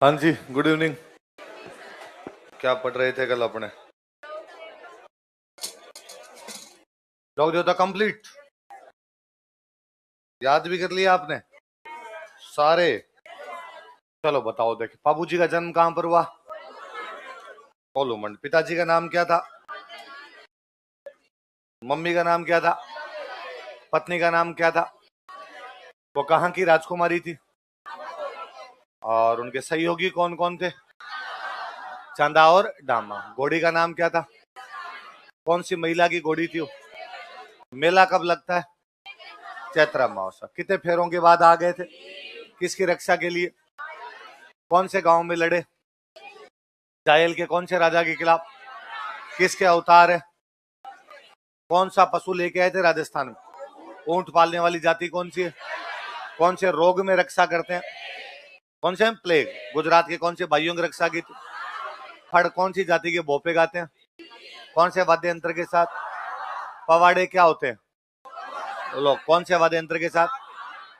हाँ जी, good evening. क्या पढ़ रहे थे कल अपने? डॉग जो था कंप्लीट याद भी कर लिया आपने सारे? चलो बताओ, देखिए बाबूजी का जन्म कहाँ पर हुआ? कोलूमंड। पिताजी का नाम क्या था? मम्मी का नाम क्या था? पत्नी का नाम क्या था? वो कहाँ की राजकुमारी थी? और उनके सहयोगी कौन कौन थे? चंदा और डामा। घोड़ी का नाम क्या था? कौन सी महिला की घोड़ी थी वो? मेला कब लगता है? चैत्र अमावस्या। कितने फेरों के बाद आ गए थे? किसकी रक्षा के लिए? कौन से गांव में लड़े? जायल के कौन से राजा के खिलाफ? किसके अवतार है? कौन सा पशु लेके आए थे राजस्थान में? ऊंट पालने वाली जाति कौन सी है? कौन से रोग में रक्षा करते हैं? कौन से? प्लेग। गुजरात के कौन से भाइयों की रक्षा की थी? फड़ कौन सी जाति के भोपे गाते हैं? कौन से वाद्य यंत्र के साथ? पवाड़े क्या होते हैं? बोलो, कौन से वाद्य यंत्र के साथ?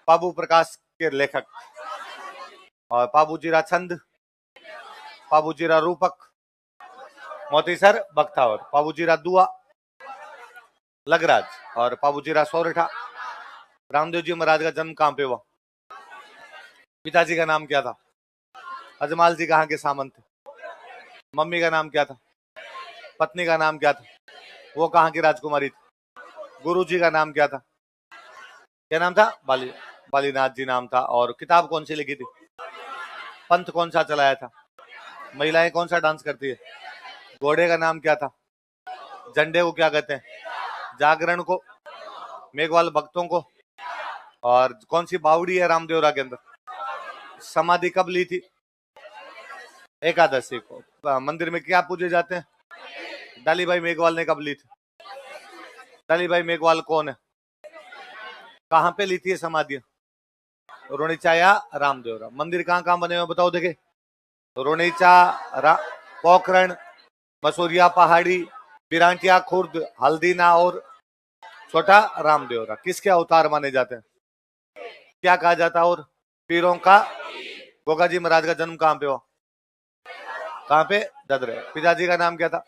पाबू प्रकाश के लेखक। और पाबूजीरा छंद, पाबूजीरा रूपक, मोतीसर बख्तावर, पाबूजीरा दुआ, लगराज और पाबूजीरा सोरठा। रामदेव जी महाराज का जन्म कहाँ पे हुआ? पिताजी का नाम क्या था? अजमाल जी कहाँ के सामंत थे? मम्मी का नाम क्या था? पत्नी का नाम क्या था? वो कहाँ की राजकुमारी थी? गुरु जी का नाम क्या था? क्या नाम था? बालीनाथ जी नाम था। और किताब कौन सी लिखी थी? पंथ कौन सा चलाया था? महिलाएं कौन सा डांस करती है? घोड़े का नाम क्या था? झंडे को क्या कहते हैं? जागरण को? मेघवाल भक्तों को? और कौन सी बावड़ी है रामदेवरा के अंदर? समाधि कब ली थी? एकादशी को। मंदिर में क्या पूजे जाते हैं? डाली भाई मेघवाल ने कब ली थी? डाली भाई मेघवाल कौन है? कहाँ पे ली थी समाधि? रोनीचा या रामदेवरा। मंदिर कहाँ कहाँ बने हुए बताओ देखे? रोनीचा, पोखरण, मसूरिया पहाड़ी, बिरांटिया खुर्द, हल्दीना और छोटा रामदेवरा। किसके अवतार माने जाते हैं? क्या कहा जाता है? और पीरों का? गोगा जी महाराज का जन्म कहाँ पे हुआ? कहाँ पे? ददरे। पिताजी का नाम क्या था?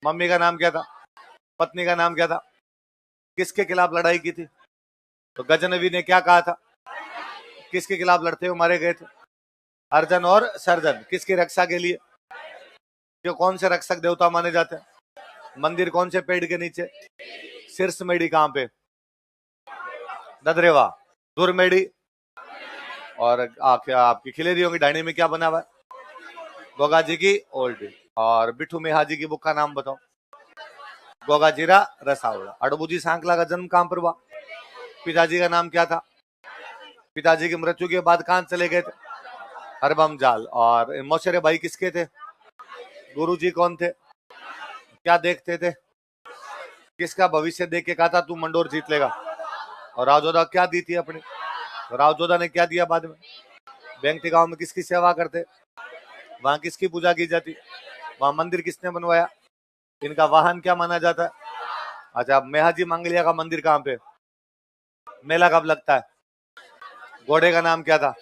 मम्मी का नाम क्या था? पत्नी का नाम क्या था? किसके खिलाफ लड़ाई की थी? तो गजनवी ने क्या कहा था? किसके खिलाफ लड़ते हुए मारे गए थे? अर्जन और सर्जन। किसकी रक्षा के लिए? जो कौन से रक्षक देवता माने जाते हैं? मंदिर कौन से पेड़ के नीचे? शीर्ष मेड़ी कहाँ पे? ददरेवा। धुरमेड़ी। और आपकी खिलेरी होंगी डायनी में क्या बना हुआ है? गोगा जी की ओल्ड। और बिठू मेहा जी की बुक का नाम बताओ? गोगाजीरा रसावड़ा। अड़बूजी सांकला का जन्म कहां पर हुआ? पिताजी का नाम क्या था? पिताजी की मृत्यु के बाद कहां चले गए थे? हरबम जाल। और मौसेरे भाई किसके थे? गुरुजी कौन थे? क्या देखते थे? किसका भविष्य देख के कहा था तू मंडोर जीत लेगा? और रावजोधा क्या दी थी अपनी? रावजोधा ने क्या दिया बाद में? बैंकटी गांव में किसकी सेवा करते? वहां किसकी पूजा की जाती? वहां मंदिर किसने बनवाया? इनका वाहन क्या माना जाता है? अच्छा, मेहाजी मंगलिया का मंदिर कहाँ पे? मेला कब लगता है? घोड़े का नाम क्या था?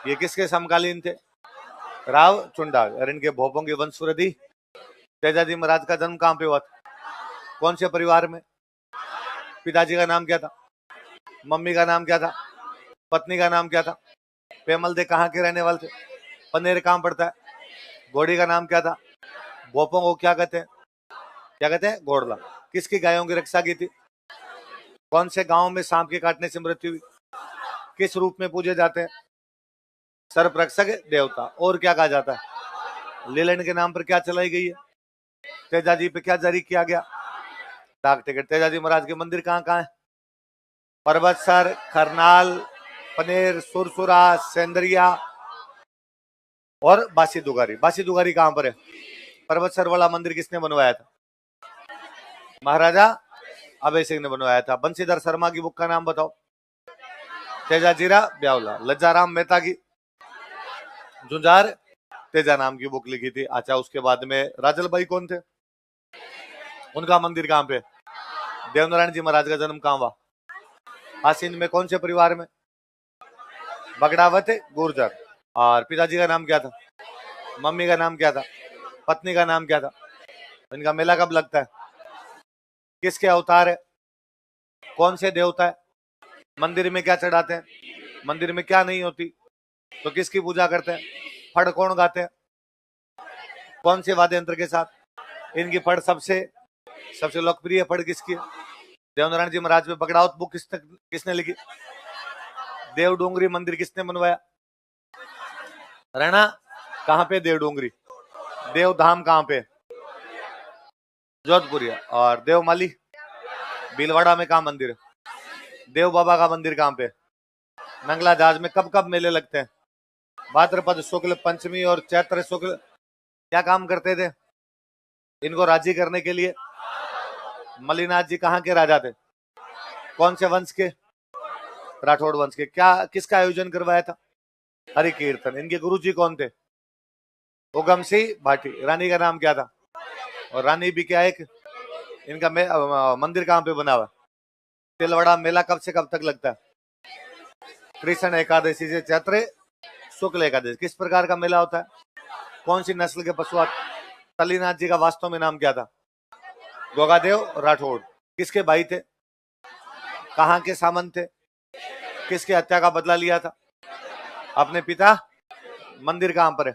ये किसके समकालीन थे? राव चुंडा। और इनके भोपों की वंशवृद्धि? तेजाजी महाराज का जन्म कहाँ पे हुआ था? कौन से परिवार में? पिताजी का नाम क्या था? मम्मी का नाम क्या था? पत्नी का नाम क्या था? पेमल दे कहाँ के रहने वाले थे? पनेर कहाँ पड़ता है? घोड़ी का नाम क्या था? भोपों को क्या कहते हैं? क्या कहते हैं? घोड़ला। किसकी गायों की रक्षा की थी? कौन से गांव में सांप के काटने से मृत्यु हुई? किस रूप में पूजे जाते हैं? सर्परक्षक देवता। और क्या कहा जाता है? लीलैंड के नाम पर क्या चलाई गई है? तेजाजी पे क्या जारी किया गया? डाक टिकट। तेजाजी महाराज के मंदिर कहाँ कहाँ है? पर्वतसर, करनाल, पनेर, सुरसुरा, सेंदरिया और बासी दुगारी। बासी दुगारी कहाँ पर है? पर्वतसर वाला मंदिर किसने बनवाया था? महाराजा अभय सिंह ने बनवाया था। बंशीधर शर्मा की बुक का नाम बताओ? तेजाजीरा ब्यावला। लज्जाराम मेहता की जुंजार तेजा नाम की बुक लिखी थी। अच्छा, उसके बाद में राजल भाई कौन थे? उनका मंदिर कहाँ पे? देवनारायण जी महाराज का जन्म कहाँ हुआ? आसीन में कौन से परिवार में? बगड़ावत गुर्जर। और पिताजी का नाम क्या था? मम्मी का नाम क्या था? पत्नी का नाम क्या था? इनका मेला कब लगता है? किसके अवतार है? कौन से देवता है? मंदिर में क्या चढ़ाते हैं? मंदिर में क्या नहीं होती? तो किसकी पूजा करते हैं? फड़ कौन गाते हैं? कौन से वाद्य यंत्र के साथ? इनकी फड़ सबसे सबसे लोकप्रिय फड़ किसकी है? देवनारायण जी महाराज में बगड़ाउत बुक किसने लिखी? देव डोंगरी मंदिर किसने बनवाया? रहना कहाँ पे? देव डोंगरी। देव धाम कहाँ पे? जोधपुरिया। और देवमाली भीलवाड़ा में कहाँ मंदिर है? देव बाबा का मंदिर कहाँ पे? नंगला जहाज में कब कब मेले लगते हैं? भाद्रपद शुक्ल पंचमी और चैत्र शुक्ल। क्या काम करते थे इनको राजी करने के लिए? मलिनाथ जी कहाँ के राजा थे? कौन से वंश के? राठौड़ वंश के। क्या किसका आयोजन करवाया था? हरि कीर्तन। इनके गुरु जी कौन थे? उगम सिंह भाटी। रानी का नाम क्या था? और रानी भी क्या एक? इनका मंदिर कहाँ पे बना हुआ? तिलवाड़ा। मेला कब से कब तक लगता है? कृष्ण एकादशी से चैत्र शुक्ल एकादशी। किस प्रकार का मेला होता है? कौन सी नस्ल के पशु? तलीनाथ जी का वास्तव में नाम क्या था? गोगादेव राठौड़। किसके भाई थे? कहाँ के सामंत थे? किसकी हत्या का बदला लिया था? अपने पिता। मंदिर कहाँ पर है?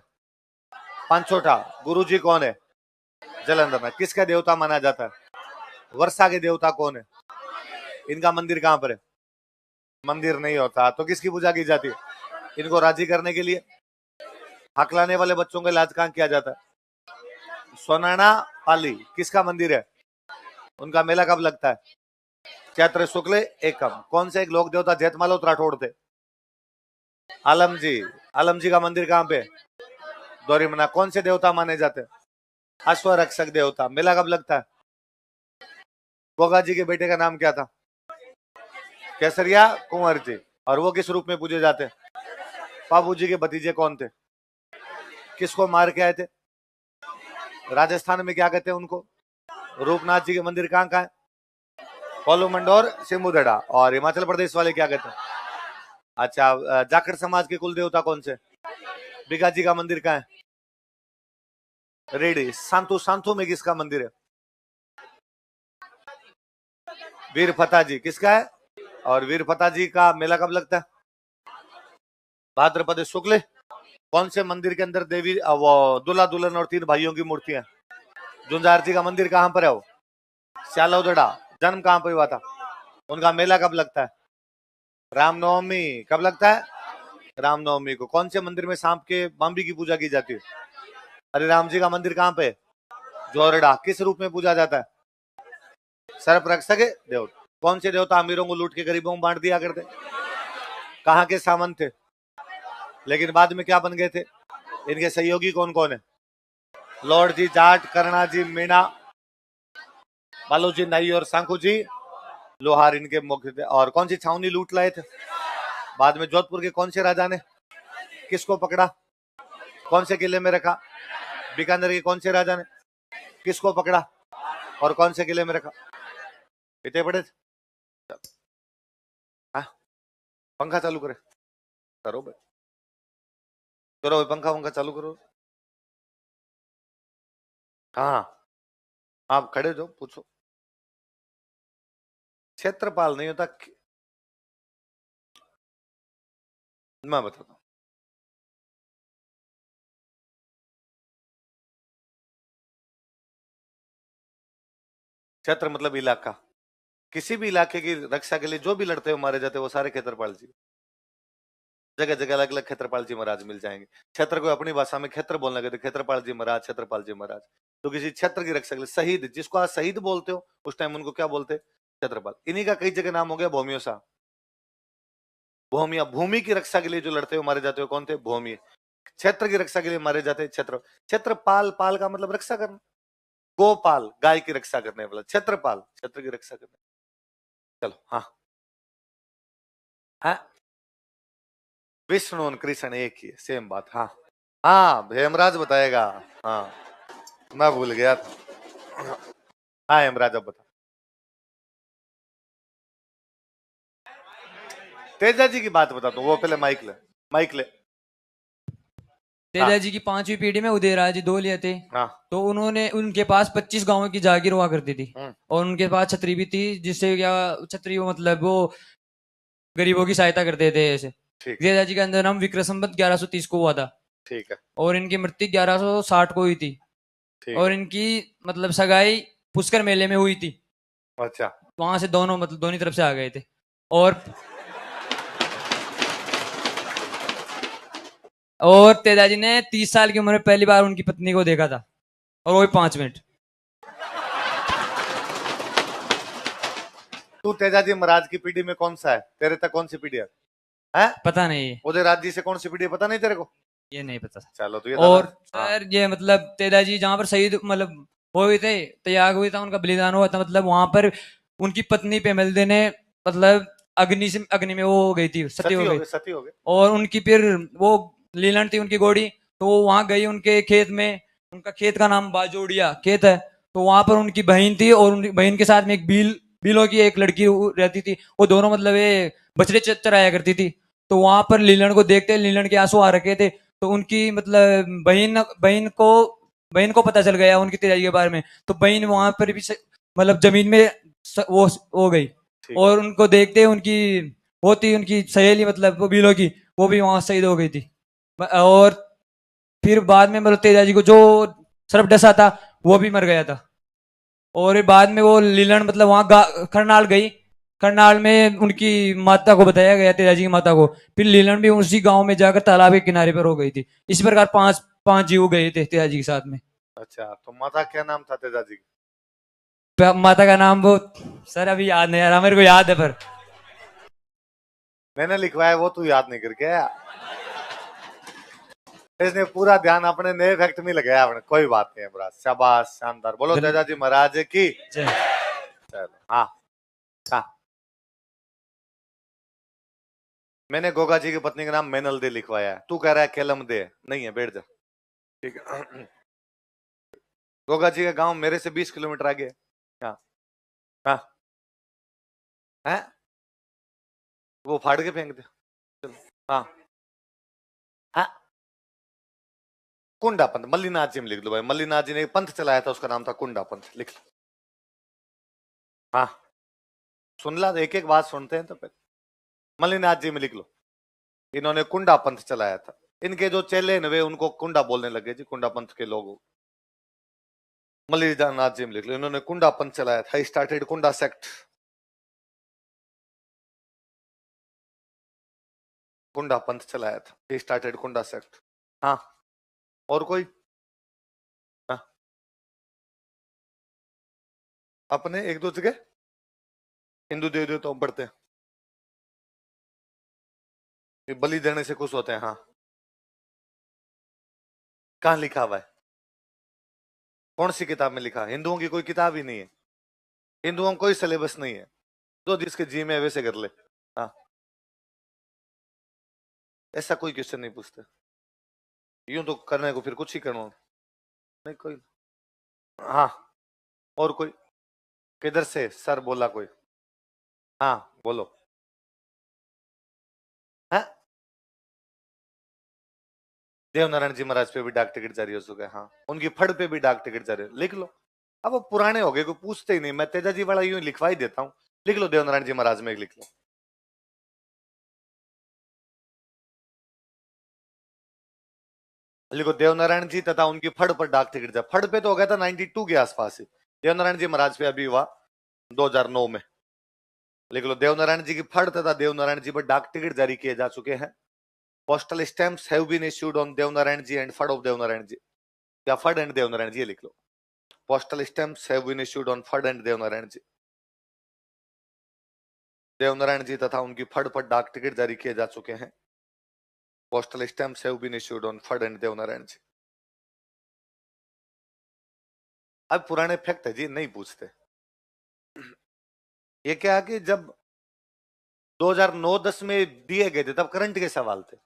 पंचोटा। गुरुजी कौन है? जलंधर में। किसका देवता माना जाता है? वर्षा के देवता कौन है? इनका मंदिर कहाँ पर है? मंदिर नहीं होता तो किसकी पूजा की जाती है? इनको राजी करने के लिए हकलाने वाले बच्चों का इलाज कहाँ किया जाता है? सोनाना पाली। किसका मंदिर है? उनका मेला कब लगता है? चैत्र शुक्ल एकम। कौन से एक लोक देवता जेठमालोत राठौड़ थे? आलम जी। आलम जी का मंदिर कहाँ पे? दोरीमना। कौन से देवता माने जाते हैं? अश्वरक्षक देवता। मेला कब लगता है? गोगा जी के बेटे का नाम क्या था? केसरिया कुंवर जी। और वो किस रूप में पूजे जाते हैं? बाबू जी के भतीजे कौन थे? किसको मार के आए थे? राजस्थान में क्या कहते हैं उनको? रूपनाथ जी के मंदिर कहाँ कहाँ है? कोलुमंडोर सिमुदड़ा। और हिमाचल प्रदेश वाले क्या कहते हैं? अच्छा, जाखड़ समाज के कुल देवता कौन से? बिगा जी का मंदिर कहाँ है? रेडी। सांतु। सांतु में किसका मंदिर है? वीर फता जी। किसका है? और वीर फता जी का मेला कब लगता है? भाद्रपद शुक्ल। कौन से मंदिर के अंदर देवी वो दूल्हा दुल्हन और 3 भाइयों की मूर्तियां? जुंजार जी का मंदिर कहाँ पर है? वो श्यालोदड़ा। जन्म कहाँ पर हुआ था? उनका मेला कब लगता है? रामनवमी। कब लगता है? रामनवमी को। कौन से मंदिर में सांप के बाम्बी की पूजा की जाती है? हरे राम जी का मंदिर कहाँ पे? जोरडा। किस रूप में पूजा जाता है? सर्प रक्षक देव। कौन से देवता अमीरों को लूट के गरीबों को बांट दिया करते? कहाँ के सामंत थे लेकिन बाद में क्या बन गए थे? इनके सहयोगी कौन कौन है? लॉर्ड जी जाट, करना जी मीणा, बालू जी नाई और सांखू जी लोहार इनके मुख्य थे। और कौन सी छावनी लूट लाए थे? बाद में जोधपुर के कौन से राजा ने किसको पकड़ा? कौन से किले में रखा? बीकानेर के कौन से राजा ने किसको पकड़ा और कौन से किले में रखा? इतने बड़े। हाँ, पंखा चालू करे करो भाई। करो पंखा वंखा चालू करो। हाँ, आप खड़े जो पूछो। क्षेत्रपाल नहीं होता। मैं बताता हूँ। क्षेत्र मतलब इलाका। किसी भी इलाके की रक्षा के लिए जो भी लड़ते हो मारे जाते हैं वो सारे क्षेत्रपाल जी। जगह जगह अलग अलग क्षेत्रपाल जी महाराज मिल जाएंगे। क्षेत्र को अपनी भाषा में क्षेत्र बोलने के तो क्षेत्रपाल जी महाराज, क्षेत्रपाल जी महाराज। तो किसी क्षेत्र की रक्षा के लिए शहीद, जिसको आज शहीद बोलते हो उस टाइम उनको क्या बोलते? क्षेत्रपाल। इन्हीं का कई जगह नाम हो गया भौमियो साहब। भौमिया। भूमि की रक्षा के लिए जो लड़ते हो मारे जाते हो कौन थे? भौमी। क्षेत्र की रक्षा के लिए मारे जाते क्षेत्र। क्षेत्रपाल। पाल का मतलब रक्षा करना। गोपाल गाय की रक्षा करने वाला। क्षेत्रपाल क्षेत्र की रक्षा करने। चलो। हाँ हाँ, विष्णु और कृष्ण एक ही है, सेम बात। हाँ हाँ, हेमराज बताएगा। हाँ, मैं भूल गया था। हाँ हेमराज अब बता। तेजा जी की बात बताता हूँ। वो पहले माइक ले। माइक ले। तेजा जी की 5वीं पीढ़ी में उदयराज जी 2 लिए थे। हाँ। तो उन्होंने उनके पास 25 गांवों की जागीर हुआ करती थी और उनके पास छतरी भी थी, जिससे क्या छतरी वो मतलब वो गरीबों की सहायता करते थे ऐसे। ठीक तेजा जी का जन्म विक्रम संवत 1130 को हुआ था ठीक है। और इनकी मृत्यु 1160 को हुई थी ठीक और है। इनकी मतलब सगाई पुष्कर मेले में हुई थी। अच्छा। वहां से दोनों मतलब दोनों तरफ से आ गए थे। और तेजाजी ने 30 साल की उम्र में पहली बार उनकी पत्नी को देखा था और वो भी 5 मिनट। तू तेजाजी महाराज की पीढ़ी में कौन सा है? तेरे तक कौन सी पीढ़ी है? हैं? पता नहीं है, उदयराज जी से कौन सी पीढ़ी है, पता नहीं तेरे को? ये नहीं पता। चलो तो ये दादा। और हाँ। सर ये मतलब तेजाजी जहाँ पर शहीद मतलब हो हुए थे, त्याग हुआ था, उनका बलिदान हुआ था, मतलब वहां पर उनकी पत्नी पेमलदे ने मतलब अग्नि में वो हो गई थी, सती सती हो हो गई। गए, सती हो गए। और उनकी फिर वो लीलन थी उनकी घोड़ी, तो वो वहां गई उनके खेत में। उनका खेत का नाम बाजोड़िया खेत है। तो वहां पर उनकी बहन थी और उनकी बहन के साथ में एक बीलों की एक लड़की रहती थी। वो दोनों मतलब ये बछड़े चराया करती थी। तो वहां पर लीलन को देखते लीलन के आंसू आ रखे थे। तो उनकी मतलब बहन को पता चल गया उनकी तैयारी के बारे में। तो बहन वहां पर भी मतलब जमीन में वो हो गई। ठीक। और उनको देखते उनकी वो थी उनकी सहेली मतलब वो बीलो की, वो भी वहां शहीद हो गई थी। और फिर बाद में मतलब तेजा जी को जो सर्प डसा था वो भी मर गया था। और बाद में वो लीलन मतलब वहां करनाल गई। करनाल में उनकी माता को बताया गया, तेजा जी की माता को। फिर लीलन भी उसी गांव में जाकर तालाब के किनारे पर हो गई थी। इस प्रकार पांच पांच जीव गए थे तेजा जी के साथ में। अच्छा, तो माता क्या नाम था तेजाजी? माता का नाम वो सर अभी याद नहीं आ रहा मेरे को, याद है पर। मैंने लिखवाया वो तू याद नहीं करके आया। इसने पूरा ध्यान अपने नए फैक्ट में लगाया अपने। कोई बात नहीं है बड़ा, शाबाश, शानदार। बोलो तेजाजी महाराज की। चलो। हाँ। हाँ। मैंने गोगा जी की पत्नी का नाम मैनल दे लिखवाया है, तू कह रहा है केलम दे। नहीं है, बैठ जा। ठीक है। गोगा जी का गांव मेरे से 20 किलोमीटर आगे है। हाँ। हाँ। है? वो फाड़ के फेंक दे। चलो। हाँ। हाँ। कुंडा पंथ, मल्लीनाथ जी में लिख लो भाई। मल्लीनाथ जी ने एक पंथ चलाया था, उसका नाम था कुंडा पंथ, लिख लो। हाँ। सुन ला, एक एक बात सुनते हैं तो फिर। मल्लीनाथ जी में लिख लो, इन्होंने कुंडा पंथ चलाया था। इनके जो चेले वे उनको कुंडा बोलने लगे जी, कुंडा पंथ के लोग। मल्लीनाथ जी में लिख लो, इन्होंने कुंडा पंथ चलाया था। स्टार्टेड कुंडा सेक्ट। कुंडा पंथ चलाया था, स्टार्टेड कुंडा सेक्ट। हाँ। और कोई? हाँ। अपने एक दो जगह हिंदू देव देवताओं पढ़ते हैं, ये बलि देने से खुश होते हैं। हाँ। कहाँ लिखा हुआ है? कौन सी किताब में लिखा है? हिंदुओं की कोई किताब ही नहीं है। हिंदुओं को कोई सिलेबस नहीं है, जो जिसके जी में है वैसे कर ले। हाँ। ऐसा कोई क्वेश्चन नहीं पूछते। यूं तो करने को फिर कुछ ही करना नहीं कोई। हाँ। और कोई? किधर से सर बोला कोई? हाँ बोलो। हाँ। देवनारायण जी महाराज पे भी डाक टिकट जारी हो चुका है। हाँ। उनकी फड़ पे भी डाक टिकट जारी, लिख लो। अब वो पुराने हो गए, कोई पूछते ही नहीं। मैं तेजा जी वाला यूं लिखवा ही देता हूँ। लिख लो देवनारायण जी महाराज में, एक लिख लो। लिखो देवनारायण जी तथा उनकी फड़ पर डाक टिकट जा। फड़ पे तो हो गया था 92 के आसपास ही। देवनारायण जी महाराज पे अभी हुआ 2009 में। लिख लो देवनारायण जी की फड़ तथा देवनारायण जी पर डाक टिकट जारी किए जा चुके हैं। Postal stamps have been issued on Devnarayan ji and phad of Devnarayan ji, या फड़ एंड देवनारायण जी, लिख लो। Postal stamps have been issued on फड़ एंड देवनारायण जी। देवनारायण जी तथा उनकी फड़ पर डाक टिकट जारी किए जा चुके हैं। Postal stamps have been issued on फड़ एंड देवनारायण जी। अब पुराने फैक्ट है जी, नहीं पूछते। ये क्या है कि जब 2009-10 में दिए गए थे तब करंट के सवाल थे,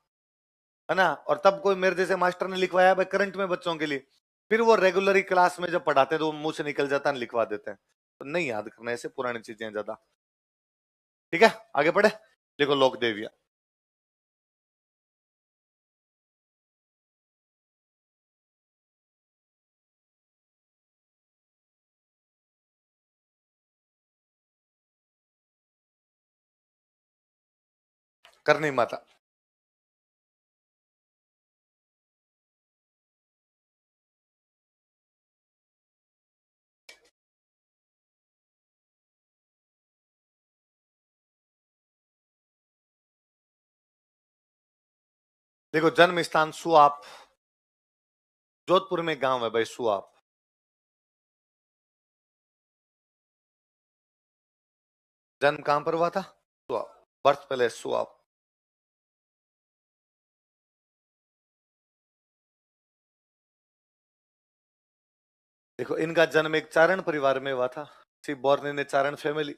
है ना। और तब कोई मेरे जैसे मास्टर ने लिखवाया भाई करंट में बच्चों के लिए। फिर वो रेगुलर क्लास में जब पढ़ाते तो वो मुंह से निकल जाता है, लिखवा देते हैं। तो नहीं याद करना ऐसे पुरानी चीजें ज्यादा। ठीक है, आगे पढ़े। देखो लोक देविया। करनी माता। देखो जन्म स्थान सुआप, जोधपुर में गांव है भाई सुआप। जन्म कहां पर हुआ था? Suap, birth place Suap. देखो इनका जन्म एक चारण परिवार में हुआ था। She born in a Charan family.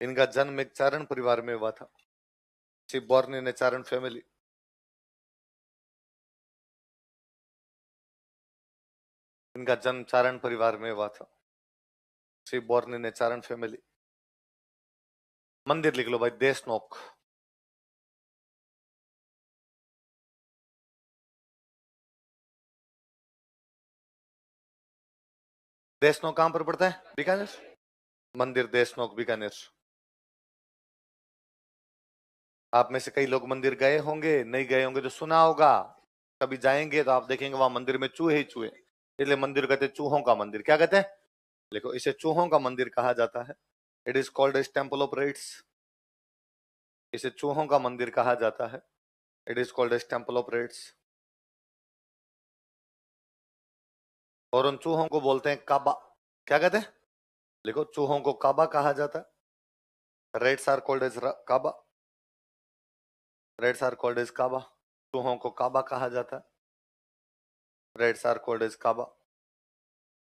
इनका जन्म एक चारण परिवार में हुआ था। She born in a Charan family. इनका जन्म चारण परिवार में हुआ था। She born in a Charan family. मंदिर लिख लो भाई, देशनोक। देशनोक कहां पर पड़ता है? बीकानेर। मंदिर देशनोक बीकानेर। आप में से कई लोग मंदिर गए होंगे, नहीं गए होंगे तो सुना होगा। कभी जाएंगे तो आप देखेंगे वहां मंदिर में चूहे ही चूहे। इसलिए मंदिर कहते हैं चूहों का मंदिर। क्या कहते हैं? देखो इसे चूहों का मंदिर कहा जाता है। It is called as temple of rats. इसे चूहों का मंदिर कहा जाता है। It is called as temple of rats. और उन चूहों को बोलते हैं काबा। क्या कहते हैं? देखो चूहों को काबा कहा जाता है। Rats are called as kaba. Rats are called as kaba. चूहों को काबा कहा जाता है। Rats are called as kaba.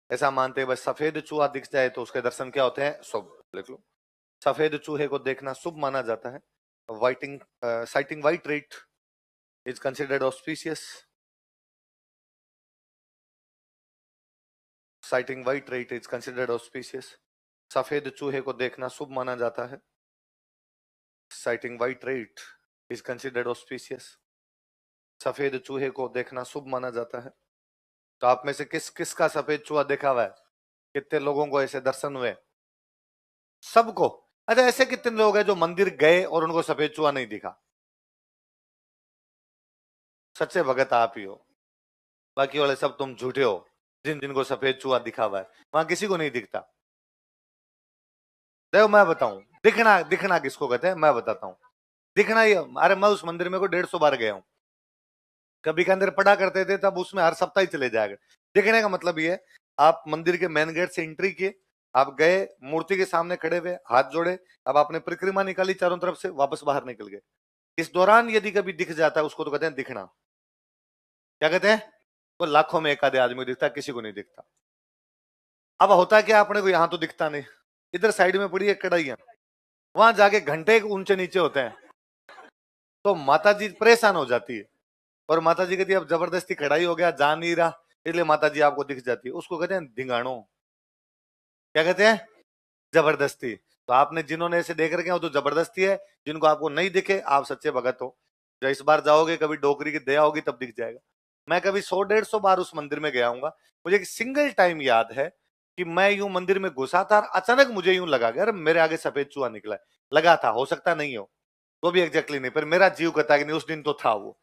ऐसा मानते हैं बस सफेद चूहा दिख जाए तो उसके दर्शन क्या होते हैं? शुभ। लिख लो, सफेद चूहे को देखना शुभ माना जाता है। Whiting sighting white rat is considered auspicious. Sighting white rat is considered auspicious. सफेद चूहे को देखना शुभ माना जाता है। Sighting white rat is considered auspicious. सफेद चूहे को देखना शुभ माना जाता है। तो आप में से किस किस का सफेद चूहा देखा हुआ है? कितने लोगों को ऐसे दर्शन हुए? सबको। अच्छा ऐसे कितने लोग हैं जो मंदिर गए और उनको सफेद चूहा नहीं दिखा? सच्चे भगत आप ही हो। बाकी वाले सब तुम झूठे हो। जिन जिनको सफेद चूहा दिखा हुआ है वहां किसी को नहीं दिखता। देखो मैं बताऊं, दिखना दिखना किसको कहते हैं मैं बताता हूँ। दिखना ही, अरे मैं उस मंदिर में को 150 बार गया हूँ। कभी के अंदर पढ़ा करते थे तब उसमें हर सप्ताह ही चले जाएगा। देखने का मतलब ये है, आप मंदिर के मेन गेट से एंट्री किए, आप गए मूर्ति के सामने खड़े हुए, हाथ जोड़े, अब आपने परिक्रमा निकाली चारों तरफ से, वापस बाहर निकल गए। इस दौरान यदि कभी दिख जाता है उसको तो कहते हैं दिखना। क्या कहते हैं? वो लाखों में एक आधे आदमी को दिखता है, किसी को नहीं दिखता। अब होता क्या, अपने को यहाँ तो दिखता नहीं, इधर साइड में पड़ी है कढ़ाइयां, वहां जाके घंटे ऊंचे नीचे होते हैं, तो माता जी परेशान हो जाती है। और माता जी कहती है अब जबरदस्ती कढ़ाई हो गया, जा नहीं रहा, इसलिए माता जी आपको दिख जाती है। उसको कहते हैं धिंगाणो। क्या कहते हैं? जबरदस्ती। तो आपने जिन्होंने ऐसे देख रखे हो तो जबरदस्ती है, जिनको आपको नहीं दिखे आप सच्चे भगत हो। जब इस बार जाओगे कभी डोकरी की दया होगी तब दिख जाएगा। मैं कभी 100-150 बार उस मंदिर में गया हूँ। मुझे एक सिंगल टाइम याद है कि मैं यूं मंदिर में घुसा था और अचानक मुझे यूं लगा कि अरे मेरे आगे सफेद चूहा निकला है। लगा था, हो सकता नहीं हो, तो भी एग्जैक्टली नहीं, पर मेरा जीव कहता है कि नहीं उस दिन तो था वो।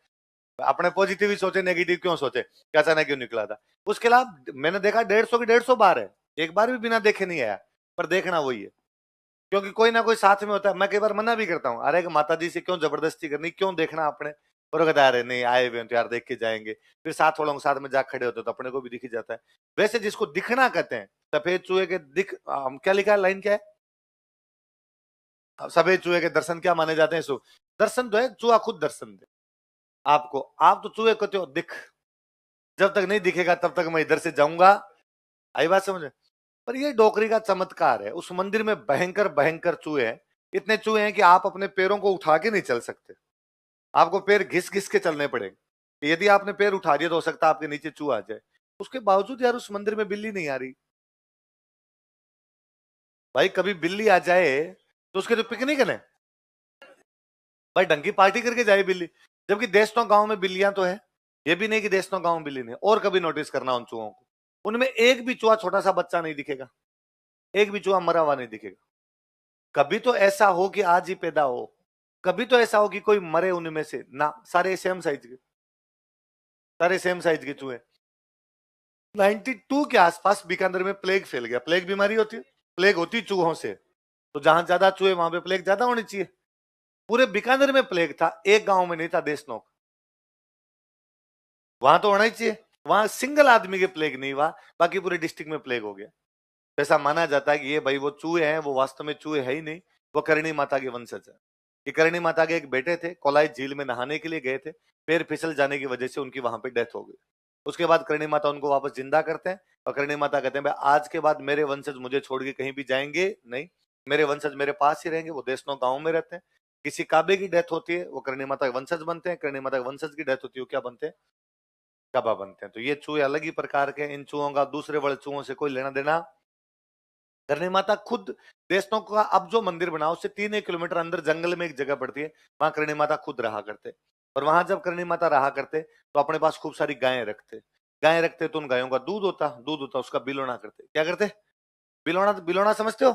अपने पॉजिटिव ही सोचे, नेगेटिव क्यों सोचे कि अचानक क्यों निकला था। उसके अलावा मैंने देखा 150 की 150 बार है, एक बार भी बिना देखे नहीं आया। पर देखना वही है, क्योंकि कोई ना कोई साथ में होता है। मैं कई बार मना भी करता हूँ, अरे माता जी से क्यों जबरदस्ती करनी, क्यों देखना आपने। और कहता है अरे नहीं आए हुए हैं तो यार देख के जाएंगे। फिर साथ वालों के साथ में जा खड़े होते तो अपने को भी दिख ही जाता है। वैसे जिसको दिखना कहते हैं, सफेद चूहे के दिख हम क्या लिखा है, लाइन क्या है? सफेद चूहे के दर्शन क्या माने जाते हैं? सो दर्शन तो है, चूहा खुद दर्शन दे आपको। आप तो चूहे कहते हो दिख, जब तक नहीं दिखेगा तब तक मैं इधर से जाऊंगा। आई बात समझ? पर ये डोकरी का चमत्कार है, उस मंदिर में भयंकर भयंकर चूहे हैं। इतने चूहे हैं कि आप अपने पैरों को उठा के नहीं चल सकते, आपको पैर घिस घिस के चलने पड़ेंगे। यदि आपने पैर उठा दिया तो हो सकता है आपके नीचे चूहा आ जाए। उसके बावजूद यार उस मंदिर में बिल्ली नहीं आ रही। भाई कभी बिल्ली आ जाए तो उसके तो पिकनिक है ना भाई, ढंग की पार्टी करके जाए बिल्ली। जबकि देशों गांव में बिल्लियां तो है, ये भी नहीं कि देशों गांव में बिल्ली नहीं। और कभी नोटिस करना उन चूहों को, उनमें एक भी चूहा छोटा सा बच्चा नहीं दिखेगा, एक भी चूहा मरा हुआ नहीं दिखेगा। कभी तो ऐसा हो कि आज ही पैदा हो, कभी तो ऐसा हो कि कोई मरे उनमें से ना, सारे सेम साइज के, सारे सेम साइज के चूहे। 92 के आसपास बीकानेर में प्लेग फैल गया। प्लेग बीमारी होती है, प्लेग होती चूहों से, तो जहां ज्यादा चूहे वहां पे प्लेग ज्यादा होनी चाहिए। पूरे बीकानेर में प्लेग था, एक गांव में नहीं था देशनोक। वहां तो होना ही चाहिए, वहां सिंगल आदमी के प्लेग नहीं हुआ, बाकी पूरे डिस्ट्रिक्ट में प्लेग हो गया। ऐसा माना जाता है कि ये भाई वो चूहे हैं, वो वास्तव में चूहे है ही नहीं, वो करणी माता के वंशज है। ये करणी माता के एक बेटे थे, कोलाई झील में नहाने के लिए गए थे, पैर फिसल जाने की वजह से उनकी वहां पे डेथ हो गई। उसके बाद करणी माता उनको वापस जिंदा करते हैं, और करणी माता कहते हैं भाई आज के बाद मेरे वंशज मुझे छोड़ के कहीं भी जाएंगे नहीं, मेरे वंशज मेरे पास ही रहेंगे। वो देशनों गांव में रहते हैं। किसी काबे की डेथ होती है, वो करणी माता के वंशज बनते हैं। करणी माता के वंशज की डेथ होती है, वो क्या बनते हैं? काबा बनते हैं। तो ये चूहे अलग ही प्रकार के हैं। इन चूहों का दूसरे बड़े चूहों से कोई लेना देना। करणी माता खुद देशनों का अब जो मंदिर बना उससे 3 किलोमीटर अंदर जंगल में एक जगह पड़ती है, वहां करणी माता खुद रहा करते। और वहां जब करणी माता रहा करते तो अपने पास खूब सारी गायें रखते। गायें रखते तो उन गायों का दूध होता उसका बिलोना करते। क्या करते? बिलोना। बिलोना समझते हो?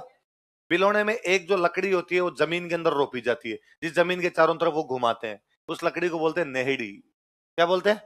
बिलोने में एक जो लकड़ी होती है वो जमीन के अंदर रोपी जाती है, जिस जमीन के चारों तरफ वो घुमाते हैं, उस लकड़ी को बोलते हैं नेहड़ी। क्या बोलते हैं?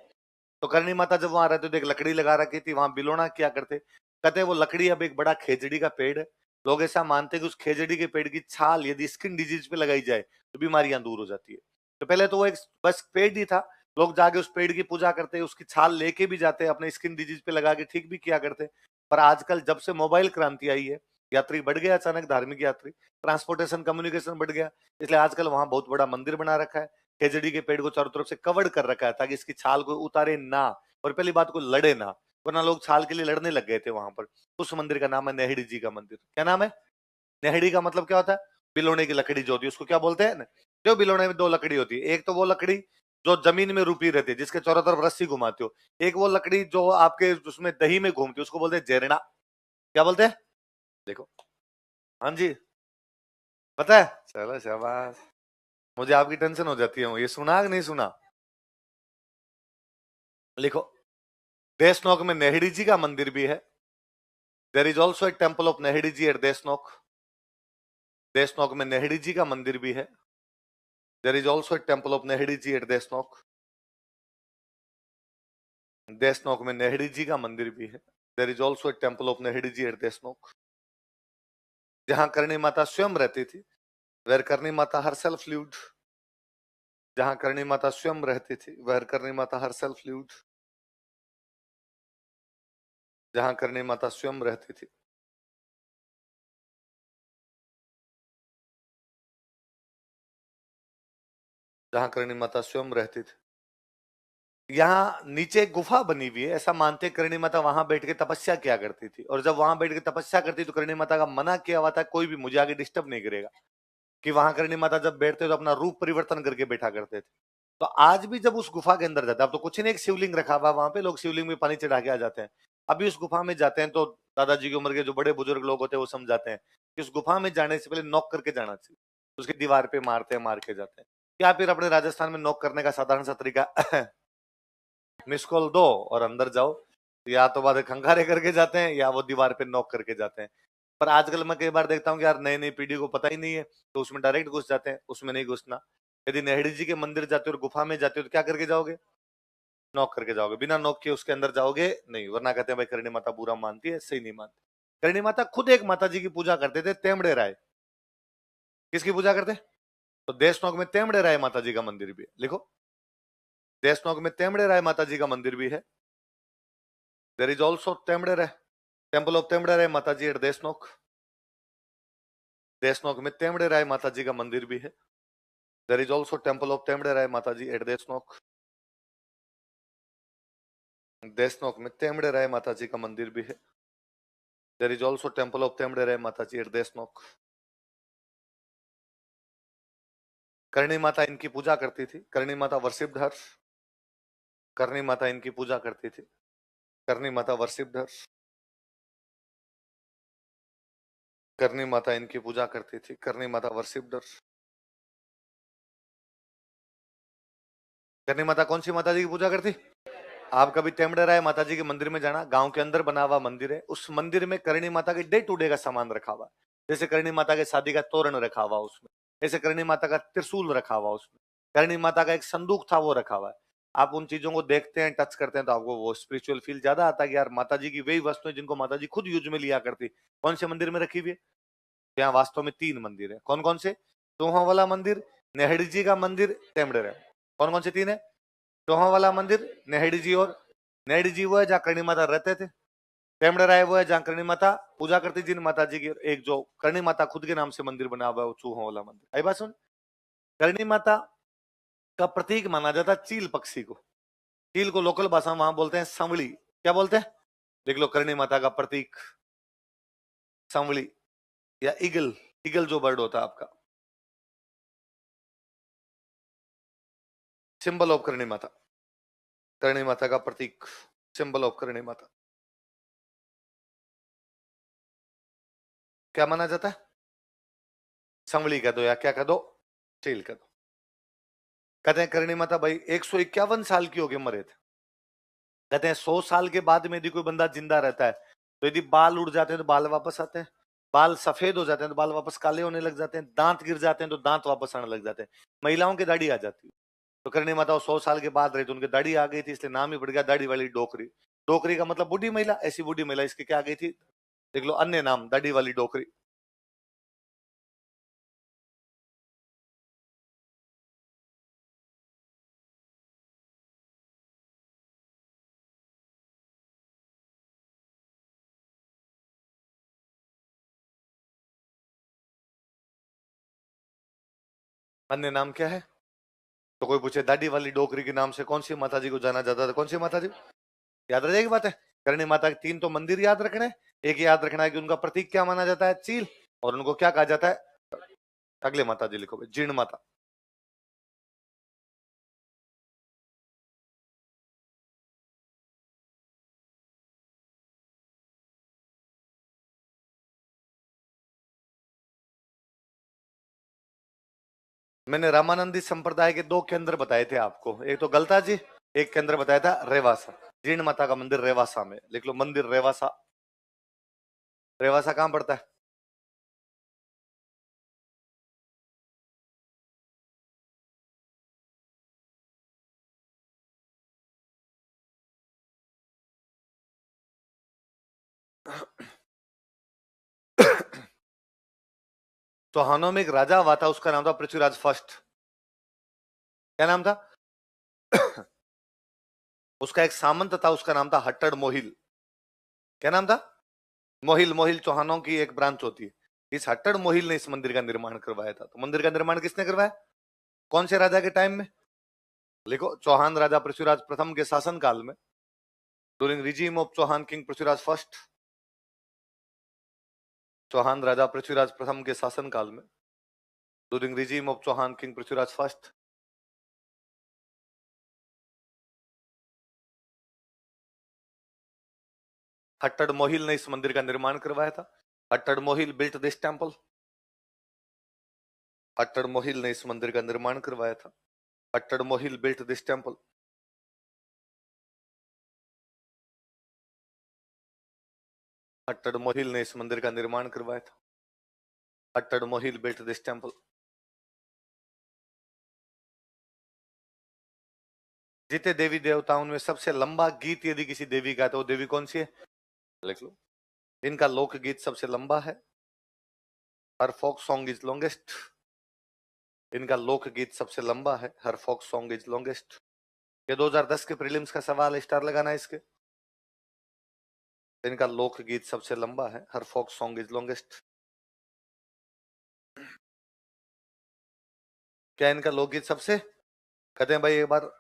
तो करणी माता जब वहां रहते तो एक लकड़ी लगा रखी थी, वहां बिलोना क्या करते? कहते वो लकड़ी अब एक बड़ा खेजड़ी का पेड़ है। लोग ऐसा मानते हैं कि उस खेजड़ी के पेड़ की छाल यदि स्किन डिजीज पे लगाई जाए तो बीमारियां दूर हो जाती है। तो पहले तो वो एक बस पेड़ ही था, लोग जाके उस पेड़ की पूजा करते, उसकी छाल लेके भी जाते, अपने स्किन डिजीज पे लगा के ठीक भी किया करते। पर आजकल जब से मोबाइल क्रांति आई है, यात्री बढ़ गया अचानक, धार्मिक यात्री, ट्रांसपोर्टेशन कम्युनिकेशन बढ़ गया, इसलिए आजकल वहां बहुत बड़ा मंदिर बना रखा है। खेजड़ी के पेड़ को चारों तरफ से कवर्ड कर रखा है ताकि इसकी छाल को उतारे ना, और पहली बात को लड़े ना, वरना लोग छाल के लिए लड़ने लग गए थे वहां पर। उस मंदिर का नाम है नेहड़ी जी का मंदिर। क्या नाम है? नेहड़ी का मतलब क्या होता है? बिलोने की लकड़ी जो होती है उसको क्या बोलते हैं? जो बिलोने में 2 लकड़ी होती है, एक तो वो लकड़ी जो जमीन में रूपी रहती है, जिसके चारों तरफ रस्सी घुमाते हो। एक वो लकड़ी जो आपके उसमें दही में घूमती है, उसको बोलते हैं जेरना। क्या बोलते हैं? देखो, हाँ जी, पता है? चलो शाबाश। मुझे आपकी टेंशन हो जाती है, ये सुना कि नहीं सुना? लिखो, देशनोक में नेहड़ी जी का मंदिर भी है। There is also a temple of Nehri ji at Deshnok. Deshnok में नेहड़ी जी का मंदिर भी है। There is also a temple of Nehri ji at Deshnok. Deshnok में नेहड़ी जी का मंदिर भी है। There is also a temple of Nehri ji at Deshnok. जहां करणी माता स्वयं रहती थी, where Karni Mata her self lived. जहां करणी माता स्वयं रहती थी, where Karni Mata her self lived. जहां करणी माता स्वयं रहती थी, जहां करणी माता स्वयं रहती थी। यहाँ नीचे एक गुफा बनी हुई है, ऐसा मानते करणी माता वहां बैठ के तपस्या किया करती थी, और जब वहां बैठ के तपस्या करती तो करणी माता का मना किया हुआ था कोई भी मुझे आगे डिस्टर्ब नहीं करेगा, कि वहां करणी माता जब बैठते तो अपना रूप परिवर्तन करके बैठा करते थे। तो आज भी जब उस गुफा के अंदर जाते हैं, अब तो कुछ नहीं, एक शिवलिंग रखा हुआ वहां पे, लोग शिवलिंग में पानी चढ़ा के आ जाते हैं। अभी उस गुफा में जाते हैं तो दादाजी की उम्र के जो बड़े बुजुर्ग लोग होते हैं वो समझाते हैं कि उस गुफा में जाने से पहले नॉक करके जाना चाहिए। उसकी दीवार पे मारते हैं, मार के जाते हैं। क्या फिर अपने राजस्थान में नॉक करने का साधारण सा तरीका मिस कॉल दो और अंदर जाओ, या तो बाद खंखारे करके जाते हैं या वो दीवार पे नॉक करके जाते हैं। पर आजकल मैं कई बार देखता हूँ कि यार नई नई पीढ़ी को पता ही नहीं है, तो उसमें डायरेक्ट घुस जाते हैं, उसमें नहीं घुसना। यदि नेहड़ी जी के मंदिर जाते हो और गुफा में जाते हो तो क्या करके जाओगे? नॉक करके जाओगे, बिना नॉक के उसके अंदर जाओगे नहीं, वरना कहते हैं भाई करणी माता बुरा मानती है, सही नहीं मानती। करणी माता खुद एक माता जी की पूजा करते थे, तेमड़े राय। किसकी पूजा करते? तो देशनोक में तेमड़े राय माता जी का मंदिर भी है। लिखो, देशनोक में तेमड़े राय माता जी का मंदिर भी है। There is also Temde Rai, temple of Temde Rai Mata ji at Deshnok. Deshnok में तेमड़े राय माता जी का मंदिर भी है। There is also temple of Temde Rai Mata ji at Deshnok. Deshnok में तेमड़े राय माता जी का मंदिर भी है। There is also temple of Temde Rai Mata ji at Deshnok. Karni Mata इनकी पूजा करती थी। करणी माता वर्शिप्ड हर। करणी माता इनकी पूजा करती थी। करणी माता वर्शिप्ड हर। करणी माता इनकी पूजा करती थी। करणी माता वर्शिप्ड हर। करणी माता कौन सी माता जी की पूजा करती? आप कभी तेमड़े राय माता जी के मंदिर में जाना, गांव के अंदर बना हुआ मंदिर है, उस मंदिर में करणी माता के डे टू डे का सामान रखा हुआ है। जैसे करणी माता के शादी का तोरण रखा हुआ उसमें, जैसे करणी माता का त्रिशूल रखा हुआ उसमें, करणी माता का एक संदूक था वो रखा हुआ है। आप उन चीजों को देखते हैं, टच करते हैं, तो आपको वो स्पिरिचुअल फील ज्यादा आता है कि यार माता जी की वही वस्तुएं जिनको माता जी खुद यूज में लिया करती। कौन से मंदिर में रखी हुई है? यहाँ वास्तव में 3 मंदिर है। कौन कौन से? चौहा वाला मंदिर, नेहड़ी जी का मंदिर, टेमड़ेर है। कौन कौन से 3 है? चौहा वाला मंदिर, नेहड़ी जी, और नेहड़ी जी वो है जहाँ करणी माता रहते थे, टेमड़ेर है वो है जहाँ करणी माता पूजा करती जिन माता जी की। एक जो करणी माता खुद के नाम से मंदिर बना हुआ है वो चूहा वाला मंदिर। आई बात सुन। करणी माता का प्रतीक माना जाता है चील पक्षी को। चील को लोकल भाषा में वहां बोलते हैं संवली। क्या बोलते हैं? देख लो, करणी माता का प्रतीक संवली या ईगल। ईगल जो बर्ड होता है आपका, सिंबल ऑफ करणी माता, करणी माता का प्रतीक, सिंबल ऑफ करणी माता। क्या माना जाता है? संवली कह दो या क्या कह दो, चील कह दो। कहते हैं करणी माता भाई 151 साल की होके मरे थे। कहते हैं 100 साल के बाद में यदि कोई बंदा जिंदा रहता है तो यदि बाल उड़ जाते हैं तो बाल वापस आते हैं, बाल सफेद हो जाते हैं तो बाल वापस काले होने लग जाते हैं, दांत गिर जाते हैं तो दांत वापस आने लग जाते हैं, महिलाओं की दाढ़ी आ जाती है। तो करणी माता 100 साल के बाद रही तो उनकी दाढ़ी आ गई थी, इसलिए नाम ही पड़ गया दाढ़ी वाली डोकरी। डोकरी का मतलब बूढ़ी महिला, ऐसी बूढ़ी महिला इसकी क्या आ गई थी, देख लो अन्य नाम दाढ़ी वाली डोकरी। अन्य नाम क्या है? तो कोई पूछे दाढ़ी वाली डोकरी के नाम से कौन सी माता जी को जाना जाता था, कौन सी माता जी? याद रह जाएगी बात है। करणी माता के 3 तो मंदिर याद रखने हैं, एक याद रखना है कि उनका प्रतीक क्या माना जाता है, चील, और उनको क्या कहा जाता है। अगले माता जी लिखो, जीर्ण माता। मैंने रामानंदी संप्रदाय के 2 केंद्र बताए थे आपको, एक तो गलता जी, एक केंद्र बताया था रेवासा। जीर्ण माता का मंदिर रेवासा में, लिख लो मंदिर रेवासा। रेवासा कहां पड़ता है? चौहानों में एक राजा हुआ था, उसका नाम था पृथ्वीराज फर्स्ट। क्या नाम था? उसका एक सामंत था, उसका नाम था हट्टड़ मोहिल। क्या नाम था? मोहिल। मोहिल चौहानों की एक ब्रांच होती है। इस हट्टड़ मोहिल ने इस मंदिर का निर्माण करवाया था। तो मंदिर का निर्माण किसने करवाया? कौन से राजा के टाइम में? लिखो, चौहान राजा पृथ्वीराज प्रथम के शासन काल में, during regime of Chauhan king Prithviraj first. Chauhan राजा पृथ्वीराज प्रथम के शासन काल में, during regime of Chauhan king Prithviraj first. Hattad Mohil ने इस मंदिर का निर्माण करवाया था। Hattad Mohil built this temple. Hattad Mohil ने इस मंदिर का निर्माण करवाया था। Hattad Mohil built this temple. Hattad Mohil ने इस मंदिर का निर्माण करवाया था। Hattad Mohil built this temple. जितने देवी देवताओं में सबसे लंबा गीत यदि किसी देवी का है तो वो देवी कौन सी है? लिख लो, इनका लोकगीत सबसे लंबा है। हर फोक सॉन्ग इज लॉन्गेस्ट। इनका लोकगीत सबसे लंबा है। हर फोक सॉन्ग इज लॉन्गेस्ट। ये 2010 के प्रीलिम्स का सवाल है, स्टार लगाना है इसके। इनका लोकगीत सबसे लंबा है। हर फोक सॉन्ग इज लॉन्गेस्ट। क्या इनका लोकगीत सबसे? कहते हैं भाई एक बार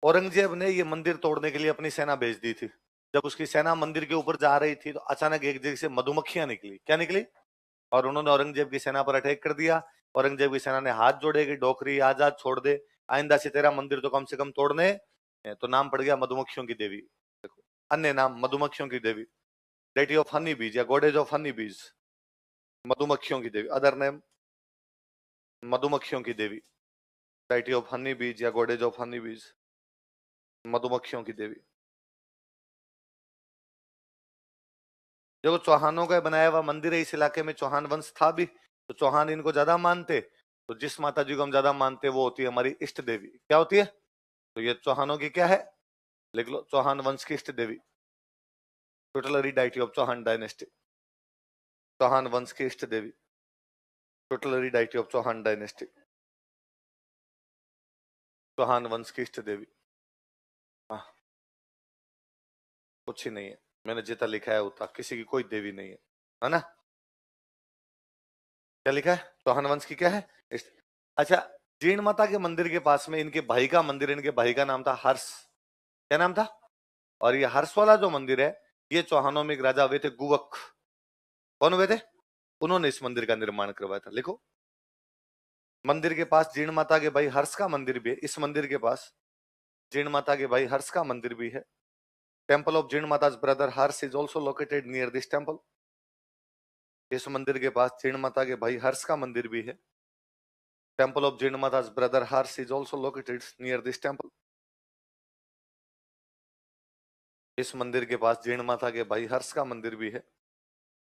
औरंगजेब ने ये मंदिर तोड़ने के लिए अपनी सेना भेज दी थी। जब उसकी सेना मंदिर के ऊपर जा रही थी तो अचानक एक जगह से मधुमक्खियां निकली। क्या निकली? और उन्होंने औरंगजेब की सेना पर अटैक कर दिया। औरंगजेब की सेना ने हाथ जोड़े कि डोकरी आजाद छोड़ दे, आइंदा से तेरा मंदिर तो कम से कम तोड़ने हैं। तो नाम पड़ गया मधुमक्खियों की देवी। देखो, अन्य नाम मधुमक्खियों की देवी, डेटी ऑफ हनी बीज या गॉडेज ऑफ हनी बीज, मधुमक्खियों की देवी। अदर नेम मधुमक्खियों की देवी, डेटी ऑफ हनी बीज या गॉडेज ऑफ हनी बीज, मधुमक्खियों की देवी। देखो चौहानों का बनाया हुआ मंदिर है, इस इलाके में चौहान वंश था भी, तो चौहान इनको ज्यादा मानते। तो जिस माता जी को हम ज्यादा मानते वो होती है हमारी इष्ट देवी। क्या होती है? तो ये चौहानों की क्या है, लिख लो, चौहान वंश की इष्ट देवी, tutelary deity of Chauhan dynasty, Chauhan वंश की इष्ट देवी, tutelary deity of Chauhan dynasty, Chauhan वंश की इष्ट देवी। हाँ, कुछ ही नहीं है, मैंने जितना लिखा है उतना, किसी की कोई देवी नहीं है ना? क्या लिखा है? चौहान वंश की क्या है? अच्छा, जीर्ण माता के मंदिर के पास में इनके भाई का मंदिर है, इनके भाई का नाम था हर्ष। क्या नाम था? और ये हर्ष वाला जो मंदिर है, ये चौहानों में एक राजा हुए थे गुवक। कौन हुए थे? उन्होंने इस मंदिर का निर्माण करवाया था। लिखो, मंदिर के पास जीर्ण माता के भाई हर्ष का मंदिर भी है। इस मंदिर के पास जीर्ण माता के भाई हर्ष का मंदिर भी है। Temple of Jeen Mata's brother Harsh is also located near this temple. इस मंदिर के पास जीर्ण माता के भाई हर्ष का मंदिर भी है। Temple of Jeen Mata's brother Harsh is also located near this temple. इस मंदिर के पास जीर्ण माता के भाई हर्ष का मंदिर भी है।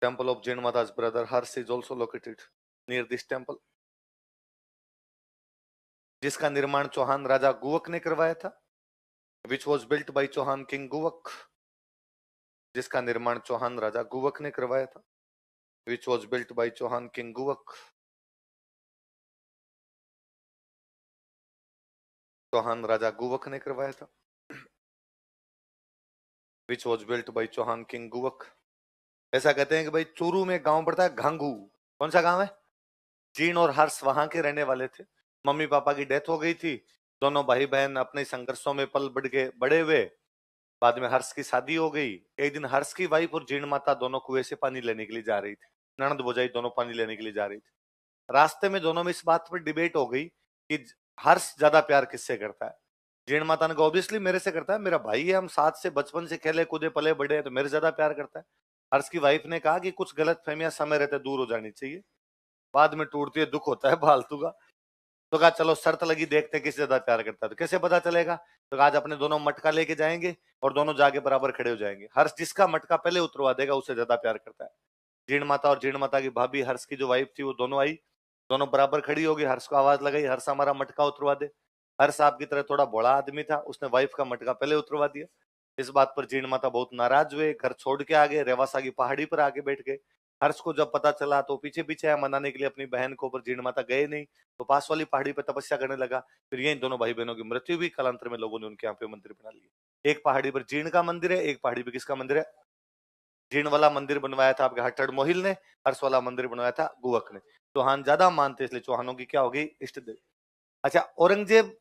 Temple of Jeen Mata's brother Harsh is also located near this temple. जिसका निर्माण चौहान राजा गुवक ने करवाया था, which was built by Chauhan king Guvak. जिसका निर्माण चौहान राजा गुवक ने करवाया था, which was built by Chauhan king Guvak. Chauhan राजा गुवक ने करवाया था, which was built by Chauhan king Guvak. ऐसा कहते हैं कि भाई चूरू में गांव पड़ता है घांगू। कौन सा गांव है? जीर्ण और हर्ष वहां के रहने वाले थे। मम्मी पापा की डेथ हो गई थी, दोनों भाई बहन अपने संघर्षों में पल बढ़ के बड़े हुए। बाद में हर्ष की शादी हो गई। एक दिन हर्ष की वाइफ और जीर्ण माता दोनों कुएं से पानी लेने के लिए जा रही थी। ननद भौजाई दोनों पानी लेने के लिए जा रही थी। रास्ते में दोनों में इस बात पर डिबेट हो गई कि हर्ष ज्यादा प्यार किससे करता है। जीर्ण माता ने कहा ऑब्वियसली मेरे से करता है, मेरा भाई है, हम साथ से बचपन से खेले कूदे पले बड़े हैं, तो मेरे ज्यादा प्यार करता है। हर्ष की वाइफ ने कहा कि कुछ गलत फहमियां समय रहते दूर हो जानी चाहिए, बाद में टूटती है दुख होता है फालतू का। तो कहा चलो शर्त लगी, देखते हैं किससे ज्यादा प्यार करता है। तो कैसे पता चलेगा? तो आज अपने दोनों मटका लेके जाएंगे और दोनों जाके बराबर खड़े हो जाएंगे। हर्ष जिसका मटका पहले उतरवा देगा उससे ज्यादा प्यार करता है। जीर्ण माता और जीर्ण माता की भाभी हर्ष की जो वाइफ थी वो दोनों आई, दोनों बराबर खड़ी होगी। हर्ष को आवाज लगाई, हर्ष हमारा मटका उतरवा दे। हर्ष आपकी तरह थोड़ा बड़ा आदमी था, उसने वाइफ का मटका पहले उतरवा दिया। इस बात पर जीर्ण माता बहुत नाराज हुए, घर छोड़ के आ गए, रेवासा की पहाड़ी पर आके बैठ गए। हर्ष को जब पता चला तो पीछे पीछे आया मनाने के लिए अपनी बहन को, पर जीर्ण माता गए नहीं, तो पास वाली पहाड़ी पर तपस्या करने लगा। फिर ये इन दोनों भाई बहनों की मृत्यु हुई। कालांतर में लोगों ने उनके यहाँ पे मंदिर बना लिए। एक पहाड़ी पर जीर्ण का मंदिर है, एक पहाड़ी पर किसका मंदिर है? जीर्ण वाला मंदिर बनवाया था आपके हट्टड़ मोहिल ने, हर्ष वाला मंदिर बनवाया था गुवक ने। चौहान ज्यादा मानते इसलिए चौहानों की क्या होगी? इष्ट देव। अच्छा, औरंगजेब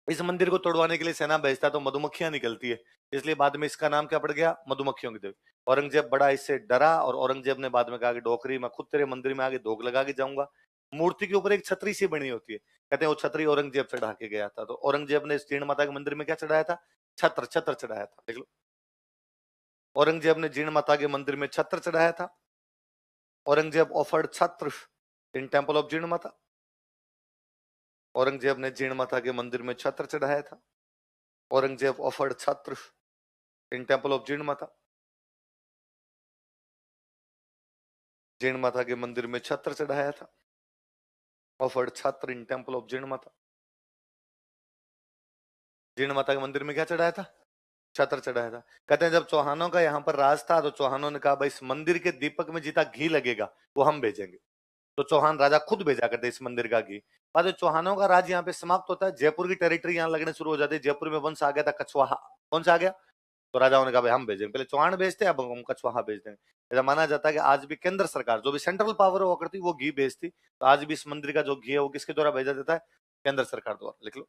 इस मंदिर को तोड़वाने के लिए सेना भेजता है तो मधुमक्खियां निकलती है, इसलिए बाद में इसका नाम क्या पड़ गया? मधुमक्खियों की देवी। औरंगजेब बड़ा इससे डरा और औरंगजेब ने बाद में कहा कि डोकरी मैं खुद तेरे मंदिर में आगे धोख लगा के जाऊंगा। मूर्ति के ऊपर एक छतरी सी बनी होती है, कहते हैं वो छतरी औरंगजेब चढ़ा के गया था। तो औरंगजेब ने इस जीर्ण माता के मंदिर में क्या चढ़ाया था? छत्र, छत्र चढ़ाया था। देख लो, औरंगजेब ने जीर्ण माता के मंदिर में छत्र चढ़ाया था। औरंगजेब ऑफर्ड छत्र इन टेम्पल ऑफ जीर्ण माता। औरंगजेब ने जीर्ण माता के मंदिर में छत्र चढ़ाया था। औरंगजेब ऑफर्ड छत्र इन टेम्पल ऑफ जीर्ण माता। जीर्ण माता के मंदिर में छत्र चढ़ाया था। ऑफर्ड छत्र इन टेम्पल ऑफ जीर्ण माता। जीर्ण माता के मंदिर में क्या चढ़ाया था? छत्र चढ़ाया था। कहते हैं जब चौहानों का यहाँ पर राज था तो चौहानों ने कहा भाई इस मंदिर के दीपक में जितना घी लगेगा वो हम भेजेंगे। तो चौहान राजा खुद भेजा करते इस मंदिर का घी। बाद में चौहानों का राज यहाँ पे समाप्त होता है, जयपुर की टेरिटरी यहाँ लगने शुरू हो जाती है। जयपुर में वंश आ गया था कछवाहा। कौन सा आ गया? तो राजाओं ने कहा भाई हम भेजेंगे, पहले चौहान भेजते अब हम कछवाहा भेज देंगे। ऐसा माना जाता है कि आज भी केंद्र सरकार जो भी सेंट्रल पावर हुआ करती वो घी भेजती, तो आज भी इस मंदिर का जो घी है वो किसके द्वारा भेजा जाता है? केंद्र सरकार द्वारा। लिख लो,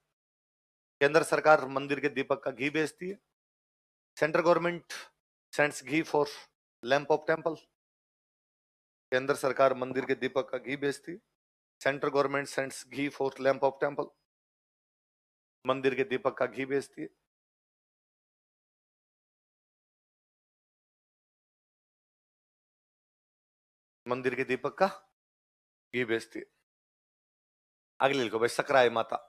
केंद्र सरकार मंदिर के दीपक का घी भेजती है। Central government sends ghee for lamp of temple. केंद्र सरकार मंदिर के दीपक का घी भेजती है। Central government sends ghee for lamp of temple. मंदिर के दीपक का घी भेजती है। मंदिर के दीपक का घी भेजती है। अगले लिखो भाई, सकराय माता।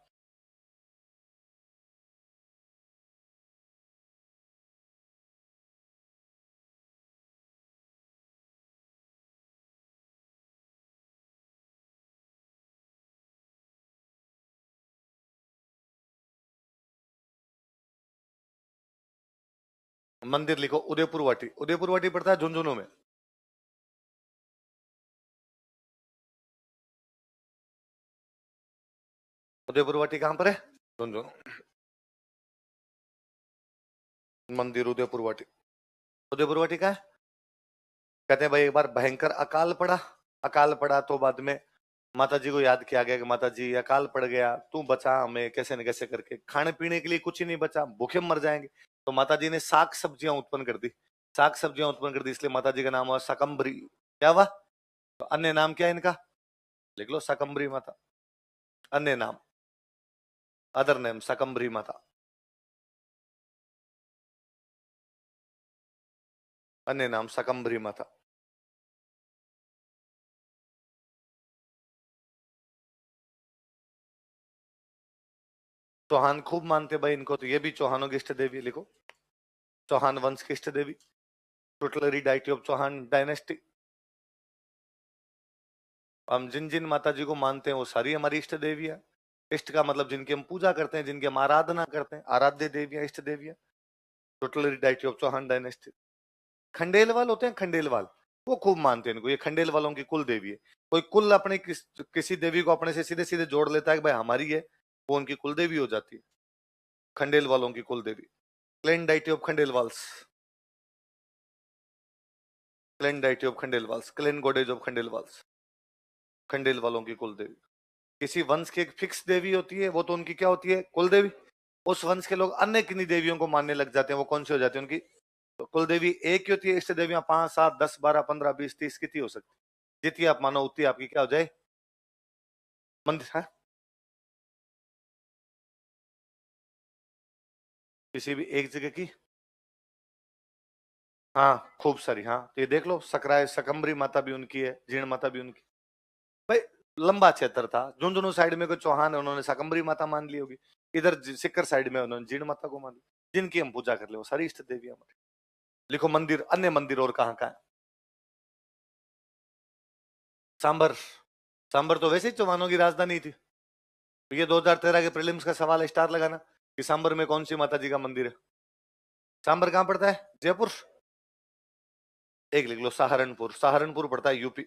मंदिर लिखो उदयपुर वाटी। उदयपुर वाटी पड़ता है झुंझुनू में। उदयपुर वाटी कहां पर है? झुंझुनू। मंदिर उदयपुर वाटी। उदयपुर वाटी का है। कहते हैं भाई एक बार भयंकर अकाल पड़ा। अकाल पड़ा तो बाद में माता जी को याद किया गया कि माता जी अकाल पड़ गया, तू बचा हमें कैसे न कैसे करके। खाने पीने के लिए कुछ ही नहीं बचा, भूखे मर जाएंगे। तो माता जी ने साग सब्जियां उत्पन्न कर दी। साग सब्जियां उत्पन्न कर दी, इसलिए माता जी का नाम हुआ शाकंभरी। क्या हुआ? तो अन्य नाम क्या है इनका? लिख लो शाकंभरी माता। अन्य नाम, अदर नेम शाकंभरी माता। अन्य नाम शाकंभरी माता। चौहान खूब मानते भाई इनको, तो ये भी चौहानों की इष्ट देवी। लिखो चौहान वंश की इष्ट देवी, tutelary deity of Chauhan dynasty. हम जिन जिन माता जी को मानते हैं वो सारी हमारी इष्ट देवी है। इष्ट का मतलब जिनकी हम पूजा करते हैं, जिनकी हम आराधना करते हैं, आराध्य देवियां, इष्ट देवियां। Total deity of Chauhan dynasty. Khandelwal होते हैं, खंडेलवाल, वो खूब मानते हैं इनको। ये खंडेल वालों की कुल देवी है। कोई कुल अपने किसी देवी को अपने से सीधे सीधे जोड़ लेता है कि भाई हमारी है, वो उनकी कुल देवी हो जाती है। खंडेल वालों की कुल देवी। Clan deity of Khandelwals. Clan deity of Khandelwals, clan goddess of Khandelwals. खंडेल वालों की कुल देवी। किसी वंश की एक फिक्स देवी होती है, वो तो उनकी क्या होती है? कुल देवी। उस वंश के लोग अन्य किन्हीं देवियों को मानने लग जाते हैं, वो कौन सी हो जाती है उनकी? तो कुल देवी एक ही होती है। इष्ट देवियां 5, 7, 10, 12, 15, 20, 30 कितनी हो सकती है? जितनी आप मानो उतनी आपकी क्या हो जाए? मंदिर है। किसी भी एक जगह की। हाँ खूब सारी। हाँ तो ये देख लो, सकराय सकंबरी माता भी उनकी है, जीर्ण माता भी उनकी। भाई लंबा क्षेत्र था, झुंझुनू साइड में कोई चौहान है, उन्होंने सकंबरी माता मान ली होगी। इधर सिक्कर साइड में उन्होंने जीर्ण माता को मान ली। जिनकी हम पूजा कर ले वो सारी इष्ट देवी हमारी। लिखो मंदिर, अन्य मंदिर और कहाँ कहाँ है? सांबर। सांबर तो वैसे ही चौहानों की राजधानी थी। तो ये 2013 के प्रीलिम्स का सवाल है, स्टार लगाना कि सांबर में कौन सी माता जी का मंदिर है। सांबर कहाँ पड़ता है? जयपुर। एक लिख लो सहारनपुर। सहारनपुर पड़ता है यूपी।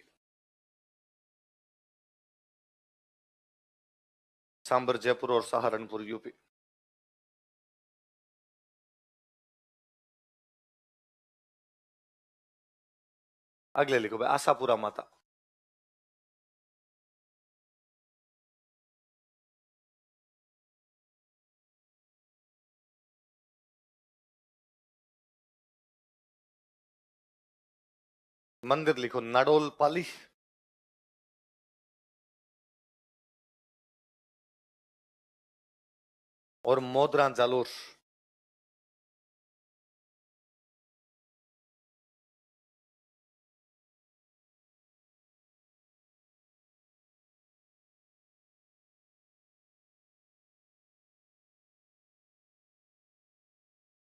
सांबर जयपुर और सहारनपुर यूपी। अगले लिखो भाई आशापुरा माता। मंदिर लिखो नाडोल पाली। और मोदरा जालोर।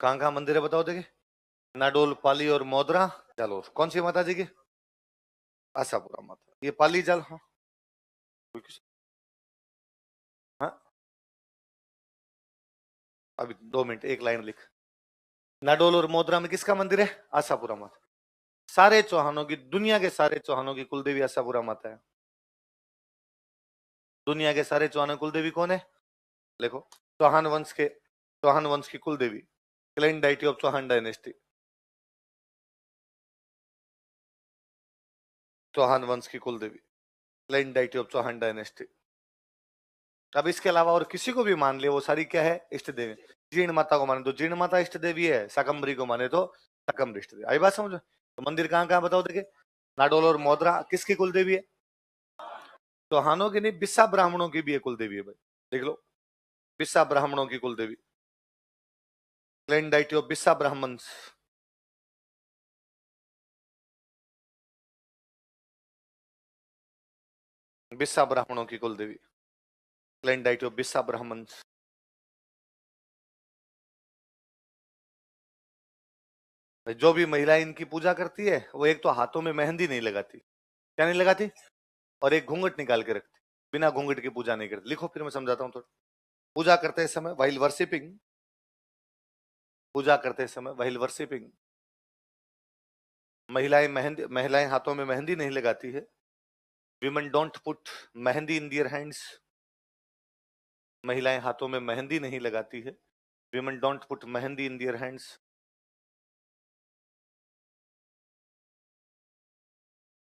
कहाँ कहाँ मंदिर है बताओ देखिए? नाडोल पाली और मोदरा जालोर। कौन सी माता जी की? आशापुरा माता। ये पाली जाल, हाँ। हाँ अभी 2 मिनट, एक लाइन लिख। नाडोल और मोदरा में किसका मंदिर है? आशापुरा माता। सारे चौहानों की, दुनिया के सारे चौहानों की कुलदेवी आशापुरा माता है। दुनिया के सारे चौहान कुलदेवी कौन है? देखो चौहान वंश की कुलदेवी, clan deity of Chauhan dynasty. Chauhan वंश की कुलदेवी, clan deity of Chauhan dynasty. अब इसके अलावा और किसी को भी मान लिया, वो सारी क्या है? इष्ट देवी। जीर्ण माता को माने तो जीर्ण माता इष्ट देवी है, शाकंभरी को माने तो शाकंभरी इष्ट देवी। आई बात समझो? तो मंदिर कहाँ कहाँ बताओ देखे? नाडोल और मोदरा किसकी कुलदेवी है? चौहानों की नहीं, बिस्सा ब्राह्मणों की भी है कुलदेवी है भाई। देख लो, बिस्सा ब्राह्मणों की कुलदेवी, क्लेन डाइटी ऑफ बिस्सा ब्राह्मण। बिस्सा ब्राह्मणों की कुलदेवी, क्लेन डाइटी ऑफ बिस्सा ब्राह्मण। जो भी महिला इनकी पूजा करती है, वो एक तो हाथों में मेहंदी नहीं लगाती। क्या नहीं लगाती? और एक घूंघट निकाल के रखती। बिना घूंघट की पूजा नहीं करती। लिखो फिर मैं समझाता हूँ थोड़ा। पूजा करते समय वाइल वर्शिपिंग, पूजा करते समय व्हाइल वर्शिपिंग, महिलाएं हाथों में मेहंदी नहीं लगाती है। Women don't put mehndi in their hands, महिलाएं हाथों में मेहंदी नहीं लगाती है। Women don't put mehndi in their hands.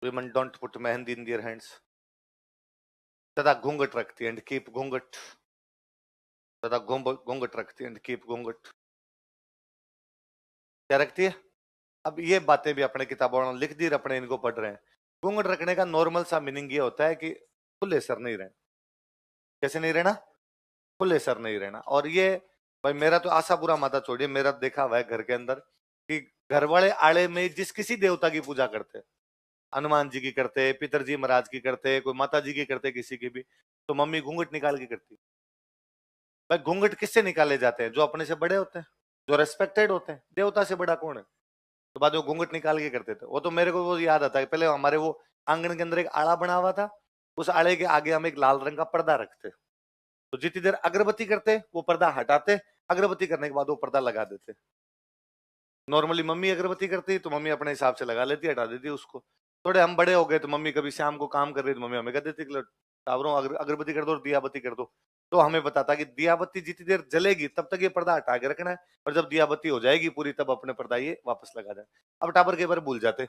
Women don't put mehndi in their hands. तथा घूंघट रखती है, एंड कीप घूंघट, तथा घूंघट रखती है, एंड कीप घूंघट। क्या रखती है? अब ये बातें भी अपने किताबों में लिख दी, अपने इनको पढ़ रहे हैं। घूंघट रखने का नॉर्मल सा मीनिंग ये होता है कि खुले सर नहीं रहना। कैसे नहीं रहना? खुले सर नहीं रहना। और ये भाई मेरा तो आशा बुरा माता छोड़िए, मेरा देखा हुआ है घर के अंदर कि घर वाले आड़े में जिस किसी देवता की पूजा करते, हनुमान जी की करते, पितरजी महाराज की करते, कोई माता जी की करते, किसी की भी, तो मम्मी घूंघट निकाल के करती। भाई घूंघट किससे निकाले जाते हैं? जो अपने से बड़े होते हैं, जो रेस्पेक्टेड होते हैं। देवता से बड़ा कौन है? तो बाद में घूंघट निकाल के करते थे। वो तो मेरे को वो याद आता है, पहले हमारे वो आंगन के अंदर एक आड़ा बना हुआ था, उस आड़े के आगे हम एक लाल रंग का पर्दा रखते, तो जितनी देर अगरबत्ती करते वो पर्दा हटाते, अगरबत्ती करने के बाद वो पर्दा लगा देते। नॉर्मली मम्मी अगरबत्ती करती तो मम्मी अपने हिसाब से लगा लेती, हटा देती उसको। थोड़े हम बड़े हो गए तो मम्मी कभी शाम को काम कर रही तो मम्मी हमें कह देती कि टावरों अगरबत्ती कर दो और दिया बत्ती कर दो। तो हमें बताता कि दिया बत्ती जितनी देर जलेगी तब तक ये पर्दा हटा के रखना है, और जब दिया बत्ती हो जाएगी पूरी तब अपने पर्दा ये वापस लगा देना। अब टावर के बार भूल जाते।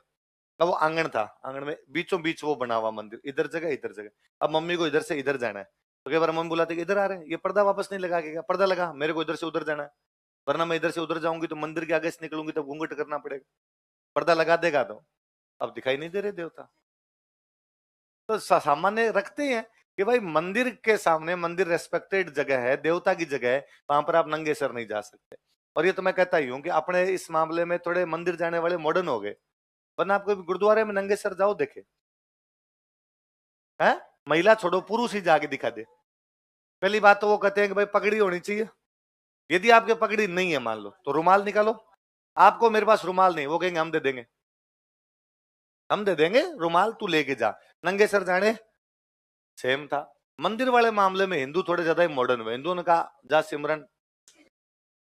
अब वो आंगन था, आंगन में बीचों बीच वो बना हुआ मंदिर, इधर जगह इधर जगह। अब मम्मी को इधर से इधर जाना है, तो कई बार मम्मी बुलाते कि इधर आ रहे हैं, ये पर्दा वापस नहीं लगा के गया, पर्दा लगा, मेरे को इधर से उधर जाना है, वरना मैं इधर से उधर जाऊंगी तो मंदिर के आगे से निकलूंगी तब घूंघट करना पड़ेगा। पर्दा लगा देगा तो अब दिखाई नहीं दे रहे देवता। तो सामान्य रखते हैं कि भाई मंदिर के सामने, मंदिर रेस्पेक्टेड जगह है, देवता की जगह है, वहां पर आप नंगे सर नहीं जा सकते। और ये तो मैं कहता ही हूँ कि अपने इस मामले में थोड़े मंदिर जाने वाले मॉडर्न हो गए, वरना आप कभी गुरुद्वारे में नंगे सर जाओ देखे है? महिला छोड़ो, पुरुष ही जाके दिखा दे। पहली बात तो वो कहते हैं कि भाई पगड़ी होनी चाहिए। यदि आपके पगड़ी नहीं है मान लो तो रुमाल निकालो। आपको मेरे पास रुमाल नहीं, वो कहेंगे हम दे देंगे, हम दे देंगे रुमाल, तू लेके जा। नंगे सर जाने सेम था। मंदिर वाले मामले में हिंदू थोड़े ज्यादा ही मॉडर्न हुए। हिंदुओं ने कहा जा सिमरन,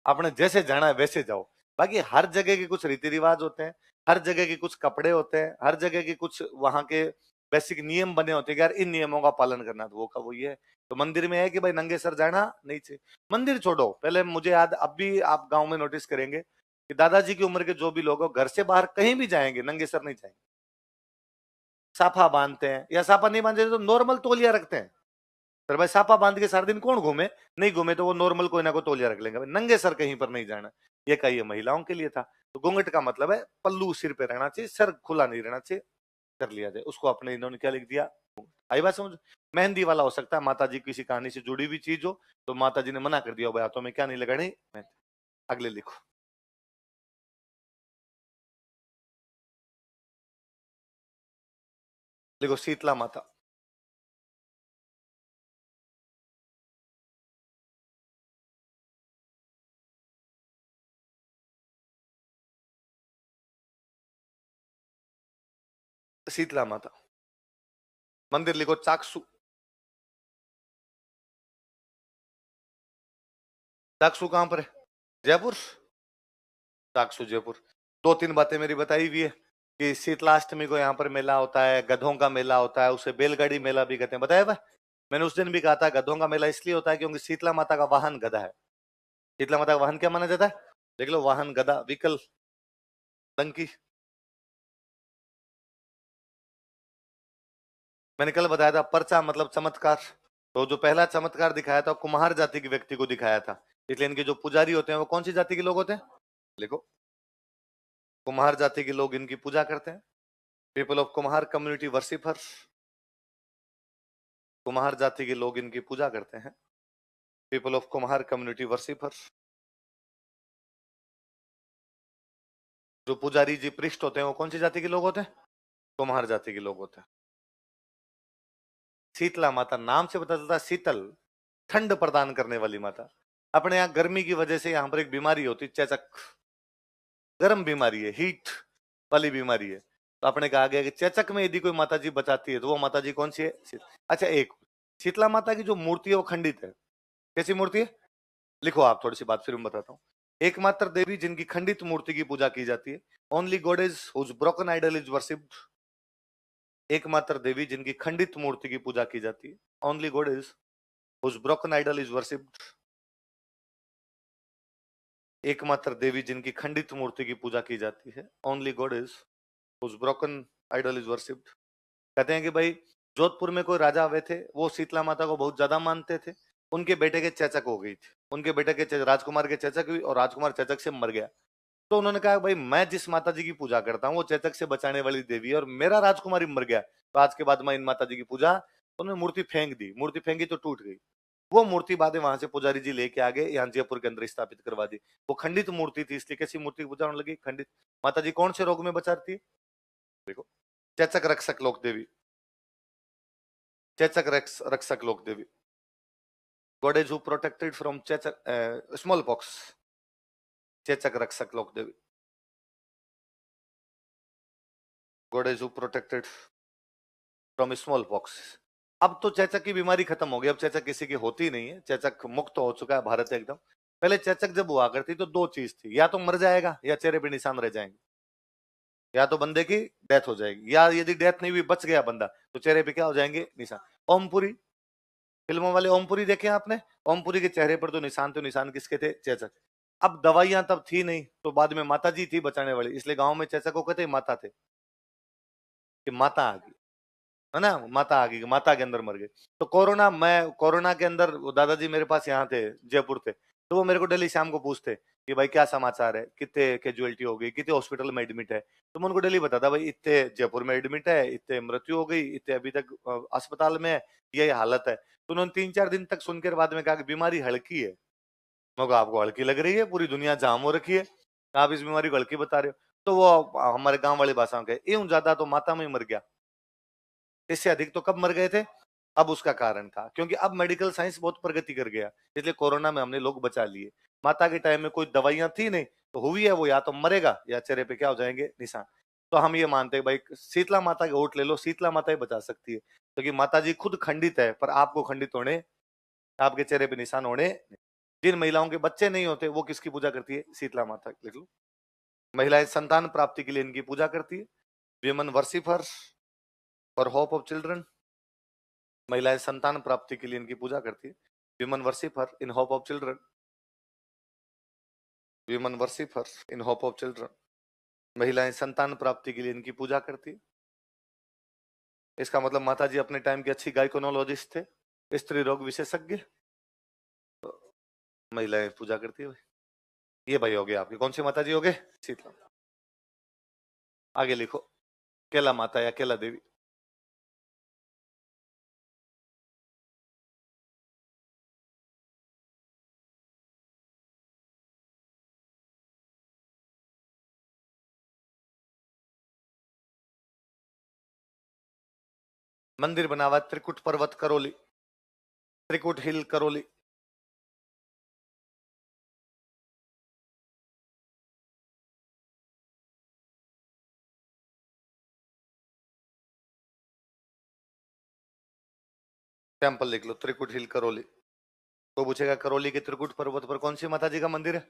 आपने जैसे जाना है वैसे जाओ। बाकी हर जगह के कुछ रीति रिवाज होते हैं, हर जगह के कुछ कपड़े होते हैं, हर जगह के कुछ वहां के बेसिक नियम बने होते हैं कि यार इन नियमों का पालन करना, तो वो का वो ये है। तो मंदिर में है कि भाई नंगे सर जाना नहीं चाहिए। मंदिर छोड़ो, पहले मुझे याद, अब भी आप गांव में नोटिस करेंगे कि दादाजी की उम्र के जो भी लोग हो घर से बाहर कहीं भी जाएंगे नंगे सर नहीं जाएंगे, साफा बांधते हैं, या साफा नहीं बांधते तो नॉर्मल तौलिया रखते हैं। फिर भाई साफा बांध के सारा दिन कौन घूमे? नहीं घूमे तो वो नॉर्मल कोई ना कोई तौलिया रख लेंगे, नंगे सर कहीं पर नहीं जाना। ये कहिए महिलाओं के लिए था। तो घूंघट का मतलब है पल्लू सिर पे रहना चाहिए, सर खुला नहीं रहना चाहिए, कर लिया जाए उसको। अपने इन्होंने क्या लिख दिया? आई बात समझ? मेहंदी वाला हो सकता है माता जी किसी कहानी से जुड़ी हुई चीज हो, तो माता जी ने मना कर दिया भाई हाथों में क्या नहीं लगानी मेहंदी। अगले लिखो। लिखो शीतला माता। शीतला माता। मंदिर लिखो चाकसू। चाकसू कहां पर है? जयपुर। चाकसू जयपुर। दो तीन बातें मेरी बताई हुई है कि शीतलाष्टमी को यहाँ पर मेला होता है, गधों का मेला होता है, उसे बैलगाड़ी मेला भी कहते हैं, बताया भाई? मैंने उस दिन भी कहा था गधों का मेला इसलिए होता है क्योंकि शीतला माता का वाहन गधा है। शीतला माता का वाहन क्या माना जाता है? देख लो, वाहन गधा, व्हीकल डंकी। मैंने कल बताया था पर्चा मतलब चमत्कार। तो जो पहला चमत्कार दिखाया था कुम्हार जाति के व्यक्ति को दिखाया था, इसलिए इनके जो पुजारी होते हैं वो कौन सी जाति के लोग होते हैं? लिखो, कुम्हार जाति के लोग इनकी पूजा करते हैं। पीपल ऑफ कुम्हार कम्युनिटी वर्शिपर, कुम्हार जाति के लोग इनकी पूजा करते हैं। पीपल ऑफ कुम्हार कम्युनिटी वर्शिपर। जो पुजारी जी पृष्ठ होते हैं वो कौन सी जाति के लोग होते हैं? कुम्हार जाति के लोग होते हैं। शीतला माता नाम से पता चलता है शीतल, ठंड प्रदान करने वाली माता। अपने यहाँ गर्मी की वजह से यहाँ पर एक बीमारी होती है चेचक, गर्म बीमारी है, हीट वाली बीमारी है। तो आपने कहा गया कि चेचक में यदि कोई माता जी बचाती है तो वो माता जी कौन सी है? अच्छा, एक शीतला माता की जो मूर्ति है वो खंडित है। कैसी मूर्ति है? लिखो आप, थोड़ी सी बात फिर मैं बताता हूँ। एकमात्र देवी जिनकी खंडित मूर्ति की पूजा की जाती है। Only goddess whose broken idol is worshipped. एकमात्र देवी जिनकी खंडित मूर्ति की पूजा की जाती है। Only goddess whose broken idol is worshipped. एकमात्र देवी जिनकी खंडित मूर्ति की पूजा की जाती है। Only goddess whose broken idol is worshipped. कहते हैं कि भाई जोधपुर में कोई राजा हुए थे, वो शीतला माता को बहुत ज्यादा मानते थे। उनके बेटे के चेचक हो गई थी, उनके बेटे के राजकुमार के चेचक हुई और राजकुमार चेचक से मर गया। तो उन्होंने कहा भाई मैं जिस माता जी की पूजा करता हूँ वो चेचक से बचाने वाली देवी है और मेरा राजकुमार ही मर गया, तो आज के बाद मैं इन माता जी की पूजा। उन्होंने मूर्ति फेंक दी, मूर्ति फेंकी तो टूट गई। वो मूर्ति बाद में वहां से पुजारी जी लेके आ गए, यहाँ जयपुर के अंदर स्थापित करवा दी। वो खंडित मूर्ति थी, इसलिए कैसी मूर्ति की पूजा होने लगी? खंडित। माता जी कौन से रोग में बचाती है? देखो, चेचक रक्षक लोक देवी, चेचक रक्षक लोक देवी। Goddess who protected from chechak smallpox, चेचक रक्षक लोक देवी। Goddess who protected from smallpox. अब तो चेचक की बीमारी खत्म हो गई, अब चेचक किसी की होती नहीं है, चेचक मुक्त हो चुका है भारत एकदम। पहले चेचक जब हुआ करती तो दो चीज थी, या तो मर जाएगा या चेहरे पे निशान रह जाएंगे, या तो बंदे की डेथ हो जाएगी, या यदि डेथ नहीं हुई बच गया बंदा तो चेहरे पे क्या हो जाएंगे? निशान। ओमपुरी, फिल्मों वाले ओमपुरी देखे आपने? ओमपुरी के चेहरे पर तो निशान किसके थे? चेचक। अब दवाइयां तब थी नहीं, तो बाद में माता जी थी बचाने वाली, इसलिए गांव में चेचक को कहते माता थे कि माता आ गई, है ना, माता आ गई, माता के अंदर मर गई। तो कोरोना, मैं कोरोना के अंदर, वो दादाजी मेरे पास यहाँ थे, जयपुर थे, तो वो मेरे को डेली शाम को पूछते कि भाई क्या समाचार है, कितने कैजुअलिटी हो गई, कितने हॉस्पिटल में एडमिट है। तो मैं उनको डेली बताता भाई इतने जयपुर में एडमिट है, इतने मृत्यु हो गई, इतने अभी तक अस्पताल में है, ये हालत है। तो उन्होंने 3-4 दिन तक सुनकर बाद में कहा कि बीमारी हल्की है। मैं कहा आपको हल्की लग रही है? पूरी दुनिया जाम हो रखी है, आप इस बीमारी को हल्की बता रहे हो? तो वो हमारे गांव वाली भाषा में कहे यूं ज्यादा तो माता में ही मर गया, इससे अधिक तो कब मर गए थे? अब उसका कारण था क्योंकि अब मेडिकल साइंस बहुत प्रगति कर गया, इसलिए कोरोना में हमने लोग बचा लिए। माता के टाइम में कोई दवाइयां थी नहीं, तो हुई है वो या तो मरेगा या चेहरे पे क्या हो जाएंगे? निशान। तो हम ये मानते हैं भाई शीतला माता के वोट ले लो, शीतला माता ही बचा सकती है, क्योंकि माता जी खुद खंडित है, पर आपको खंडित होने, आपके चेहरे पे निशान होने। जिन महिलाओं के बच्चे नहीं होते वो किसकी पूजा करती है? शीतला माता। लिख लो, महिलाएं संतान प्राप्ति के लिए इनकी पूजा करती है। विमेन वर्शिपर और होप ऑफ चिल्ड्रन, महिलाएं संतान प्राप्ति के लिए इनकी पूजा करती है। Women worshipper in hope of children, women worshipper in hope of children, महिलाएं संतान प्राप्ति के लिए इनकी पूजा करती है। इसका मतलब माता जी अपने टाइम की अच्छी गायकोनोलॉजिस्ट थे, स्त्री रोग विशेषज्ञ, तो महिलाएं पूजा करती है। ये भाई हो गए आपके, कौन सी माता जी हो गए? शीतला। आगे लिखो, केला माता या केला देवी। मंदिर बना हुआ त्रिकुट पर्वत करौली, त्रिकुट हिल करौली। टेम्पल लिख लो, त्रिकुट हिल करौली। तो पूछेगा करौली के त्रिकुट पर्वत पर कौन सी माता जी का मंदिर है?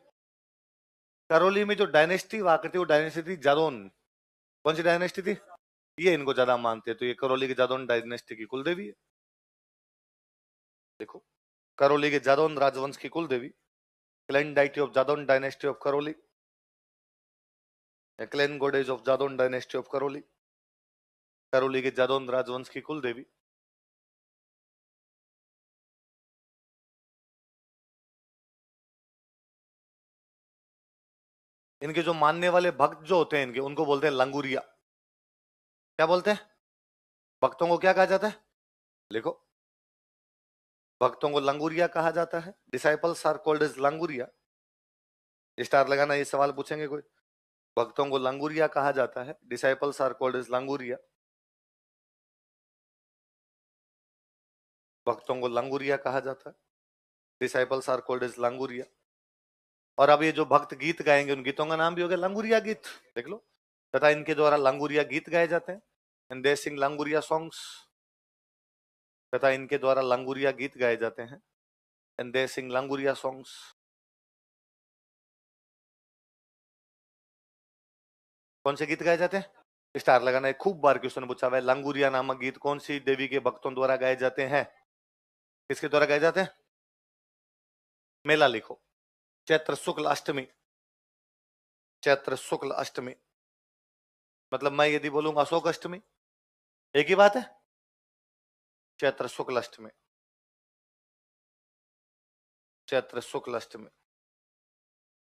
करौली में जो डायनेस्टी हुआ करती, वो डायनेस्टी थी जादौन। कौन सी डायनेस्टी थी? ये इनको ज्यादा मानते हैं, तो ये करौली के जादौन डायनेस्टी की कुल देवी है। देखो, करौली के जादौन राजवंश की कुल देवी, clan deity of Jadaun dynasty of Karauli, clan goddess of Jadaun dynasty of Karauli, Karauli के जादौन राजवंश की कुल देवी। इनके जो मानने वाले भक्त जो होते हैं इनके, उनको बोलते हैं लंगूरिया। क्या बोलते हैं? भक्तों को क्या कहा जाता है? लिखो, भक्तों को लंगूरिया कहा जाता है। Disciples are called as languriya. Star लगाना, ये सवाल पूछेंगे कोई। भक्तों को लंगूरिया कहा जाता है, disciples are called as languriya. भक्तों को लंगूरिया कहा जाता है, disciples are called as languriya. और अब ये जो भक्त गीत गाएंगे उन गीतों का नाम भी हो गया लंगूरिया गीत। देख लो, तथा इनके द्वारा लंगूरिया गीत गाए जाते हैं, and they Singh Languria songs. तथा इनके द्वारा लंगूरिया गीत गाए जाते हैं, and they Singh Languria songs. कौन से गीत गाए जाते हैं? स्टार लगाना है। खूब बार क्वेश्चन पूछा हुआ है। लंगूरिया नामक गीत कौन सी देवी के भक्तों द्वारा गाए जाते हैं? किसके द्वारा गाए जाते हैं? मेला लिखो। चैत्र शुक्ल अष्टमी। चैत्र शुक्ल अष्टमी मतलब मैं यदि बोलूंगा अशोक अष्टमी, एक ही बात है। चैत्र शुक्ल अष्टमी, चैत्र शुक्ल अष्टमी।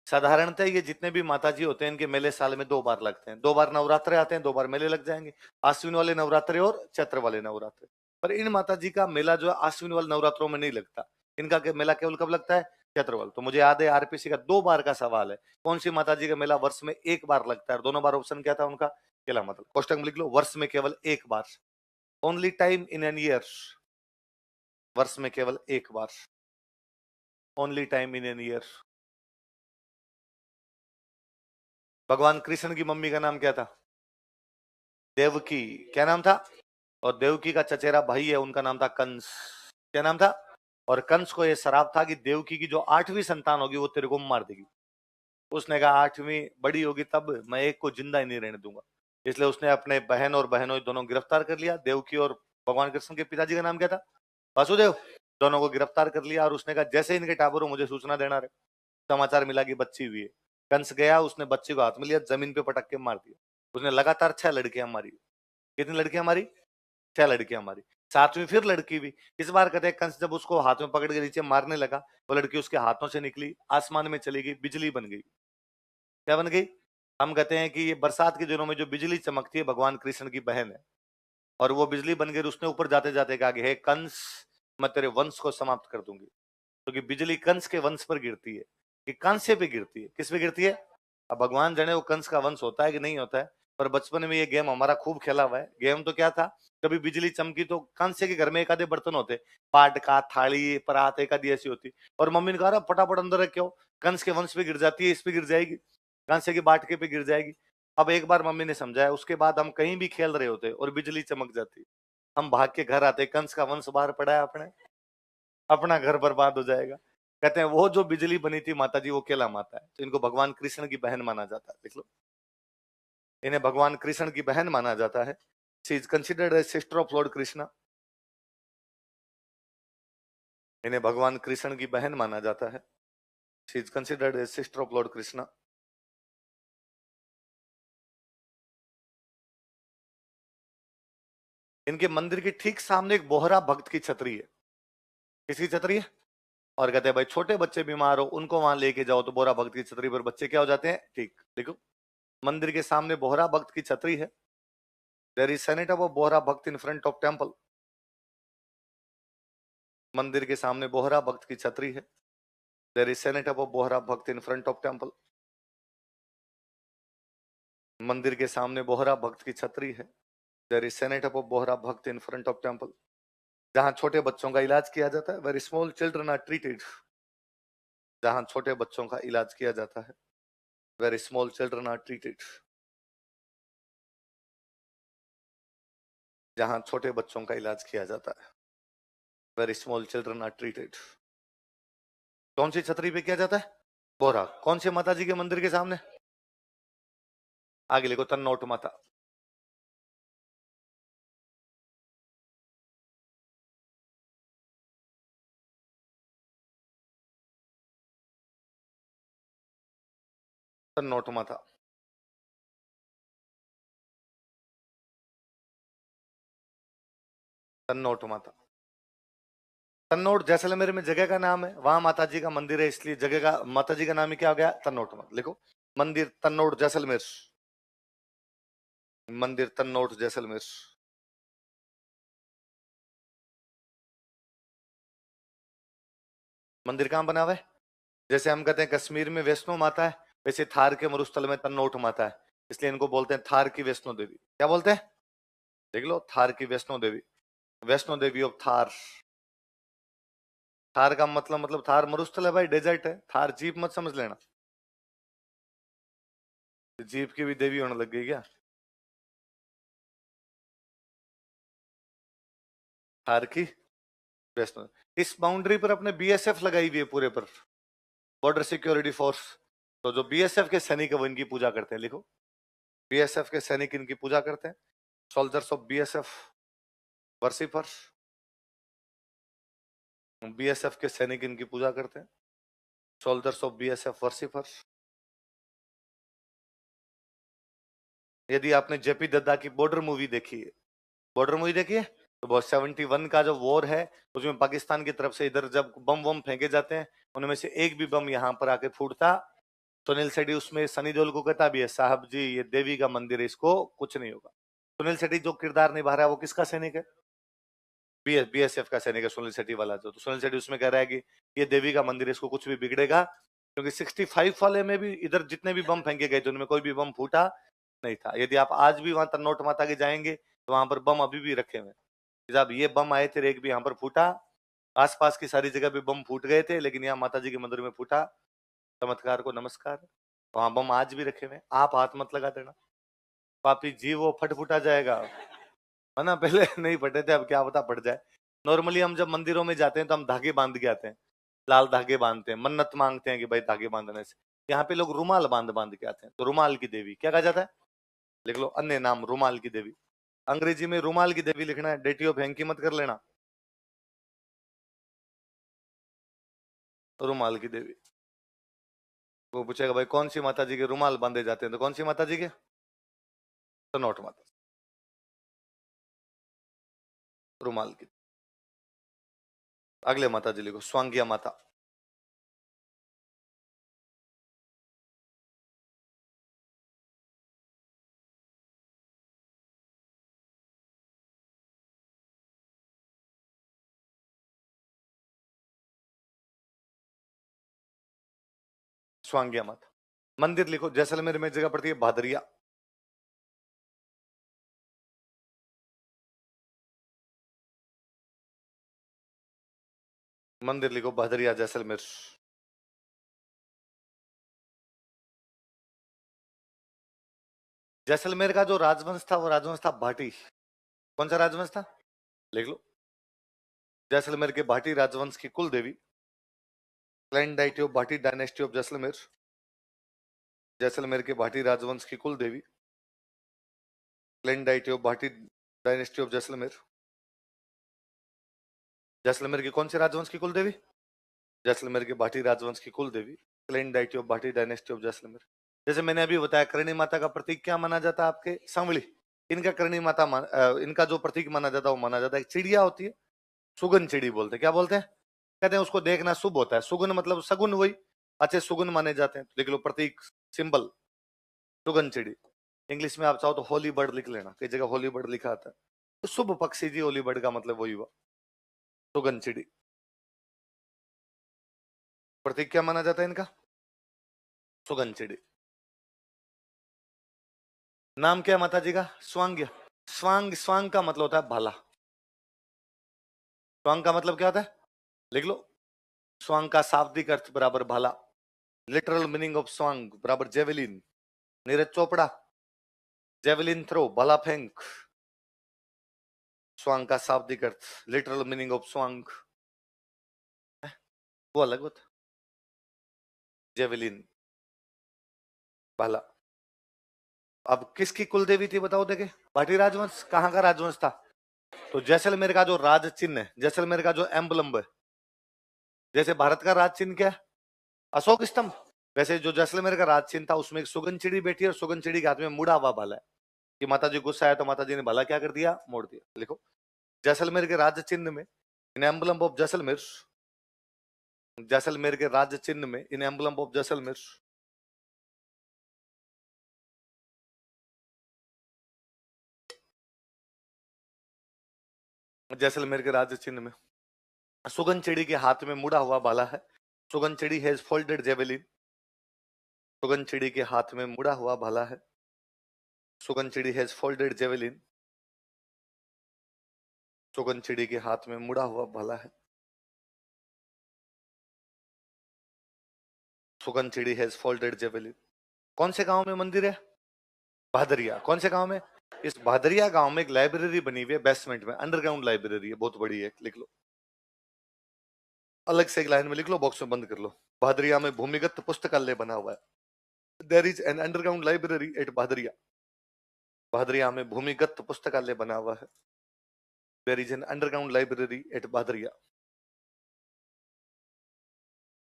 साधारणतः ये जितने भी माताजी होते हैं इनके मेले साल में 2 बार लगते हैं। 2 बार नवरात्रे आते हैं, 2 बार मेले लग जाएंगे। आश्विन वाले नवरात्रे और चैत्र वाले नवरात्रे। पर इन माताजी का मेला जो है आश्विन वाले नवरात्रों में नहीं लगता। इनका मेला केवल कब लगता है? चैत्र वाले। तो मुझे याद है आरपीसी का 2 बार का सवाल है, कौन सी माताजी का मेला वर्ष में 1 बार लगता है? और दोनों बार ऑप्शन क्या था उनका? केला मतलब कोष्टक में लिख लो, वर्ष में केवल 1 बार। Only time in an year. वर्ष में केवल 1 बार। Only time in an year. भगवान कृष्ण की मम्मी का नाम क्या था? देवकी। क्या नाम था? और देवकी का चचेरा भाई है, उनका नाम था कंस। क्या नाम था? और कंस को यह श्राप था कि देवकी की जो 8वीं संतान होगी वो तेरे को मार देगी। उसने कहा 8वीं बड़ी होगी तब मैं एक को जिंदा ही नहीं रहने दूंगा। इसलिए उसने अपने बहन और बहनों दोनों गिरफ्तार कर लिया। देवकी और भगवान कृष्ण के पिताजी का नाम क्या था? वासुदेव। दोनों को गिरफ्तार कर लिया और उसने कहा जैसे इनके टाबर हो मुझे सूचना देना रहे। समाचार मिला कि बच्ची हुई है। कंस गया, उसने बच्ची को हाथ में लिया, जमीन पे पटक के मार दिया। उसने लगातार 6 लड़कियां मारी। कितनी लड़कियां मारी? 6 लड़कियां मारी। 7वीं फिर लड़की भी। इस बार कहते हैं कंस जब उसको हाथ में पकड़ के नीचे मारने लगा, वो लड़की उसके हाथों से निकली, आसमान में चली गई, बिजली बन गई। क्या बन गई? हम कहते हैं कि ये बरसात के दिनों में जो बिजली चमकती है भगवान कृष्ण की बहन है। और वो बिजली बन गई, उसने ऊपर जाते जाते कहा कि हे कंस, मैं तेरे वंश को समाप्त कर दूंगी। क्योंकि तो बिजली कंस के वंश पर गिरती है, कि कांसे पे गिरती है। किस पे गिरती है? अब भगवान जाने वो कंस का वंश होता है कि नहीं होता है। पर बचपन में ये गेम हमारा खूब खेला हुआ है। गेम तो क्या था, कभी बिजली चमकी तो कांसे के घर में एक आधे बर्तन होते, पाट का, थाली, परात एक आधी ऐसी होती। और मम्मी ने कहा फटाफट अंदर रखो, कंस के वंश पे गिर जाती है, इस पे गिर जाएगी, कांसे के बाटके पे गिर जाएगी। अब एक बार मम्मी ने समझाया, उसके बाद हम कहीं भी खेल रहे होते और बिजली चमक जाती, हम भाग के घर आते, कंस का वंश बाहर पड़ा है, अपना घर बर्बाद हो जाएगा। कहते हैं वो जो बिजली बनी थी माता जी वो केला माता है, तो इनको भगवान कृष्ण की बहन माना जाता है। देख लो, इन्हें भगवान कृष्ण की बहन माना जाता है। She is considered as sister of lord Krishna. इन्हें भगवान कृष्ण की बहन माना जाता है। She is considered as sister of lord Krishna. इनके मंदिर के ठीक सामने एक बोहरा भक्त की छतरी है। किसकी छतरी है? और कहते हैं भाई छोटे बच्चे बीमार हो उनको वहां लेके जाओ, तो बोहरा भक्त की छतरी पर बच्चे क्या हो जाते हैं? ठीक। देखो, मंदिर के सामने बोहरा भक्त की छतरी है। There is cenotaph of Bohra bhakt in front of temple. मंदिर के सामने बोहरा भक्त की छतरी है। There is cenotaph of Bohra bhakt in front of temple. मंदिर के सामने बोहरा भक्त की छतरी है। There is cenotaph of Bohra bhakt in front of temple. जहां छोटे बच्चों का इलाज किया जाता है, very small children are treated. जहां छोटे बच्चों का इलाज किया जाता है, very small children are treated. जहां छोटे बच्चों का इलाज किया जाता है, very small children are treated. कौन सी छतरी पे किया जाता है? बोहरा। कौन से माता जी के मंदिर के सामने? आगे लिखो, तन्नोट माता। तन्नोट माता। तन्नोट माता। तन्नोट जैसलमेर में जगह का नाम है, वहां माता जी का मंदिर है, इसलिए जगह का माता जी का नाम ही क्या हो गया? तन्नोट माता। लिखो, मंदिर तन्नोट जैसलमेर। मंदिर तन्नोट जैसलमेर। मंदिर कहां बना हुआ है? जैसे हम कहते हैं कश्मीर में वैष्णो माता है, वैसे थार के मरुस्थल में तन्नोट माता है, इसलिए इनको बोलते हैं थार की वैष्णो देवी। क्या बोलते हैं? देख लो, थार की वैष्णो देवी। वैष्णो देवी ऑफ थार। थार का मतलब थार मरुस्थल है भाई, डेजर्ट है। थार जीप मत समझ लेना, जीप की भी देवी होने लग गई क्या? थार की वैष्णो। इस बाउंड्री पर अपने बीएसएफ लगाई हुई है पूरे पर, बॉर्डर सिक्योरिटी फोर्स। तो जो बीएसएफ के सैनिक है वो इनकी पूजा करते हैं। लिखो, बीएसएफ के सैनिक इनकी पूजा करते हैं। Soldiers of BSF worshipper, BSF के सैनिक इनकी पूजा करते हैं। Soldiers of BSF worshipper. यदि आपने जेपी दद्दा की बॉर्डर मूवी देखी है, बॉर्डर मूवी देखी है, तो बहुत 71 का जो वॉर है उसमें पाकिस्तान की तरफ से इधर जब बम वम फेंके जाते हैं, उनमें से एक भी बम यहाँ पर आके फूटता, सुनील शेट्टी उसमें सनी देओल को कहता भी है, साहब जी ये देवी का मंदिर है, इसको कुछ नहीं होगा। सुनील शेट्टी जो किरदार निभा रहा है वो किसका सैनिक है? बीएसएफ का सैनिक है सुनील शेट्टी वाला जो। तो सुनील शेट्टी उसमें कह रहा है कि ये देवी का मंदिर है, इसको कुछ भी बिगड़ेगा, क्योंकि 65 वाले में भी इधर जितने भी बम फेंके गए थे उनमें कोई भी बम फूटा नहीं था। यदि आप आज भी वहां तन्नोट माता के जाएंगे तो वहां पर बम अभी भी रखे हुए हैं। जब ये बम आए थे एक भी यहाँ पर फूटा, आसपास की सारी जगह भी बम फूट गए थे, लेकिन यहाँ माता जी के मंदिर में फूटा। चमत्कार को नमस्कार। वहां बम आज भी रखे हुए, आप हाथ मत लगा देना, पापी जी वो फट फुटा जाएगा, है ना। पहले नहीं फटे थे, अब क्या पता फट जाए। नॉर्मली हम जब मंदिरों में जाते हैं तो हम धागे बांध के आते हैं, लाल धागे बांधते हैं, मन्नत मांगते हैं कि भाई धागे बांधने से। यहाँ पे लोग रुमाल बांध बांध के आते हैं, तो रुमाल की देवी क्या कहा जाता है? लिख लो अन्य नाम रुमाल की देवी। अंग्रेजी में रुमाल की देवी लिखना है, डेटी ऑफ हैंकी मत कर लेना, रुमाल की देवी। वो पूछेगा भाई कौन सी माता जी के रुमाल बांधे जाते हैं, तो कौन सी माता जी के? तो नोट माता, रुमाल की। अगले माता जी लिखो, स्वांगिया माता। स्वांगिया माता। मंदिर लिखो, जैसलमेर में जगह पड़ती है भादरिया। मंदिर लिखो भादरिया जैसलमेर। जैसलमेर का जो राजवंश था वो राजवंश था भाटी। कौन सा राजवंश था? लिख लो, जैसलमेर के भाटी राजवंश की कुल देवी, clan deity of Bhati dynasty of Jaisalmer. Jaisalmer के भाटी राजवंश की कुल देवी, clan deity of Bhati dynasty of Jaisalmer. Jaisalmer की कौन से राजवंश की कुल देवी? जैसलमेर के भाटी राजवंश की कुल देवी, clan deity of Bhati dynasty of Jaisalmer. जैसे मैंने अभी बताया, करणी माता का प्रतीक क्या माना जाता है आपके? सांवली। इनका करणी माता इनका जो प्रतीक माना जाता है वो माना जाता है, चिड़िया होती है, सुगन चिड़ी बोलते हैं। क्या बोलते हैं? कहते हैं उसको देखना शुभ होता है। सुगन मतलब सगुन, वही अच्छे सुगुन माने जाते हैं। देख लो प्रतीक, सिंबल सुगन चिड़ी। इंग्लिश में आप चाहो तो होली बर्ड लिख लेना, कई जगह होली बर्ड लिखा आता है, तो शुभ पक्षी जी, होली बर्ड का मतलब वही हुआ, सुगन चिड़ी। प्रतीक क्या माना जाता है इनका? सुगन चिड़ी। नाम क्या है माता जी का? स्वांग्य। स्वांग, स्वांग का मतलब होता है भाला। स्वांग का मतलब क्या होता है? लिख लो, स्वांग का शाब्दिक अर्थ बराबर भाला। लिटरल मीनिंग ऑफ स्वांग बराबर javelin. Neeraj Chopra, javelin throw, भाला फेंक। स्वांग का शाब्दिक अर्थ, लिटरल मीनिंग ऑफ स्वांग वो अलग होता, जेवलिन, भाला। अब किसकी कुलदेवी थी बताओ देखे? भाटी राजवंश। कहां का राजवंश था? तो जैसलमेर का जो राज चिन्ह है, जैसलमेर का जो एम्बलम है, जैसे भारत का राज चिन्ह क्या है? अशोक स्तंभ। वैसे जो जैसलमेर का राज चिन्ह था उसमें एक सुगन चिड़ी बैठी है, और सुगन चिड़ी के हाथ में मुड़ा हुआ भाला है। कि माता जी गुस्सा आया तो माता जी ने भाला क्या कर दिया? मोड़ दिया। लिखो, जैसलमेर के राज चिन्ह में, इन एम्बलम ऑफ जैसलमेर, जैसलमेर के राज चिन्ह में, इन एम्बलम ऑफ जैसलमेर, जैसलमेर के राज चिन्ह में सुगन चिड़ी के हाथ में मुड़ा हुआ भाला है। सुगन चिड़ी हैज फोल्डेड जेवेलिन। सुगन चिड़ी के हाथ में मुड़ा हुआ भाला है। सुगन चिड़ी हैज फोल्डेड जेवेलिन। सुगन चिड़ी के हाथ में मुड़ा हुआ भाला है। सुगन चिड़ी हैज फोल्डेड जेवेलिन। कौन से गांव में मंदिर है? भादरिया। कौन से गांव में? इस भादरिया गांव में एक लाइब्रेरी बनी हुई है, बेसमेंट में, अंडरग्राउंड लाइब्रेरी है, बहुत बड़ी है। लिख लो, अलग से एक लाइन में लिख लो, बॉक्स में बंद कर लो। भादरिया में भूमिगत पुस्तकालय बना हुआ है। There is an underground library at Bhadriya. Bhadriya में भूमिगत पुस्तकालय बना हुआ है। There is an underground library at Bhadriya.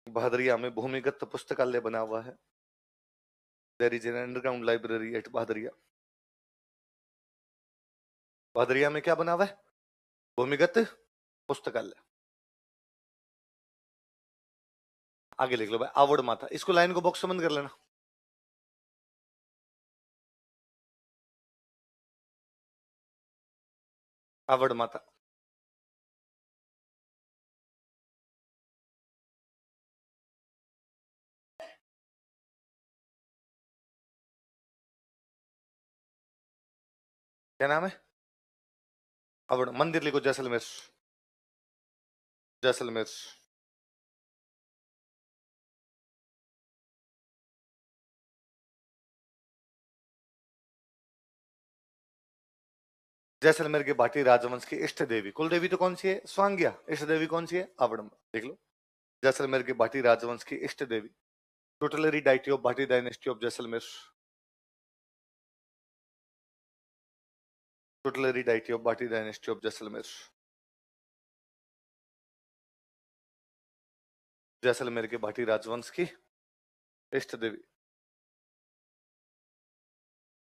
Bhadriya में भूमिगत पुस्तकालय बना हुआ है। There is an underground library at Bhadriya. Bhadriya में क्या बना हुआ है? भूमिगत पुस्तकालय। आगे लिख लो भाई, आवड़ माता। इसको लाइन को बॉक्स बंद कर लेना। आवड़ माता। क्या नाम है? आवड़। मंदिर लिखो जैसलमेर। जैसलमेर। जैसलमेर के भाटी राजवंश की इष्ट देवी, कुल देवी तो कौन सी है? स्वांग्या। इष्ट देवी कौन सी है? आवड़। देख लो, जैसलमेर के भाटी राजवंश की इष्ट देवी। Tutelary deity of Bhati dynasty of Jaisalmer. Tutelary deity of Bhati dynasty of Jaisalmer. Jaisalmer के भाटी राजवंश की इष्ट देवी।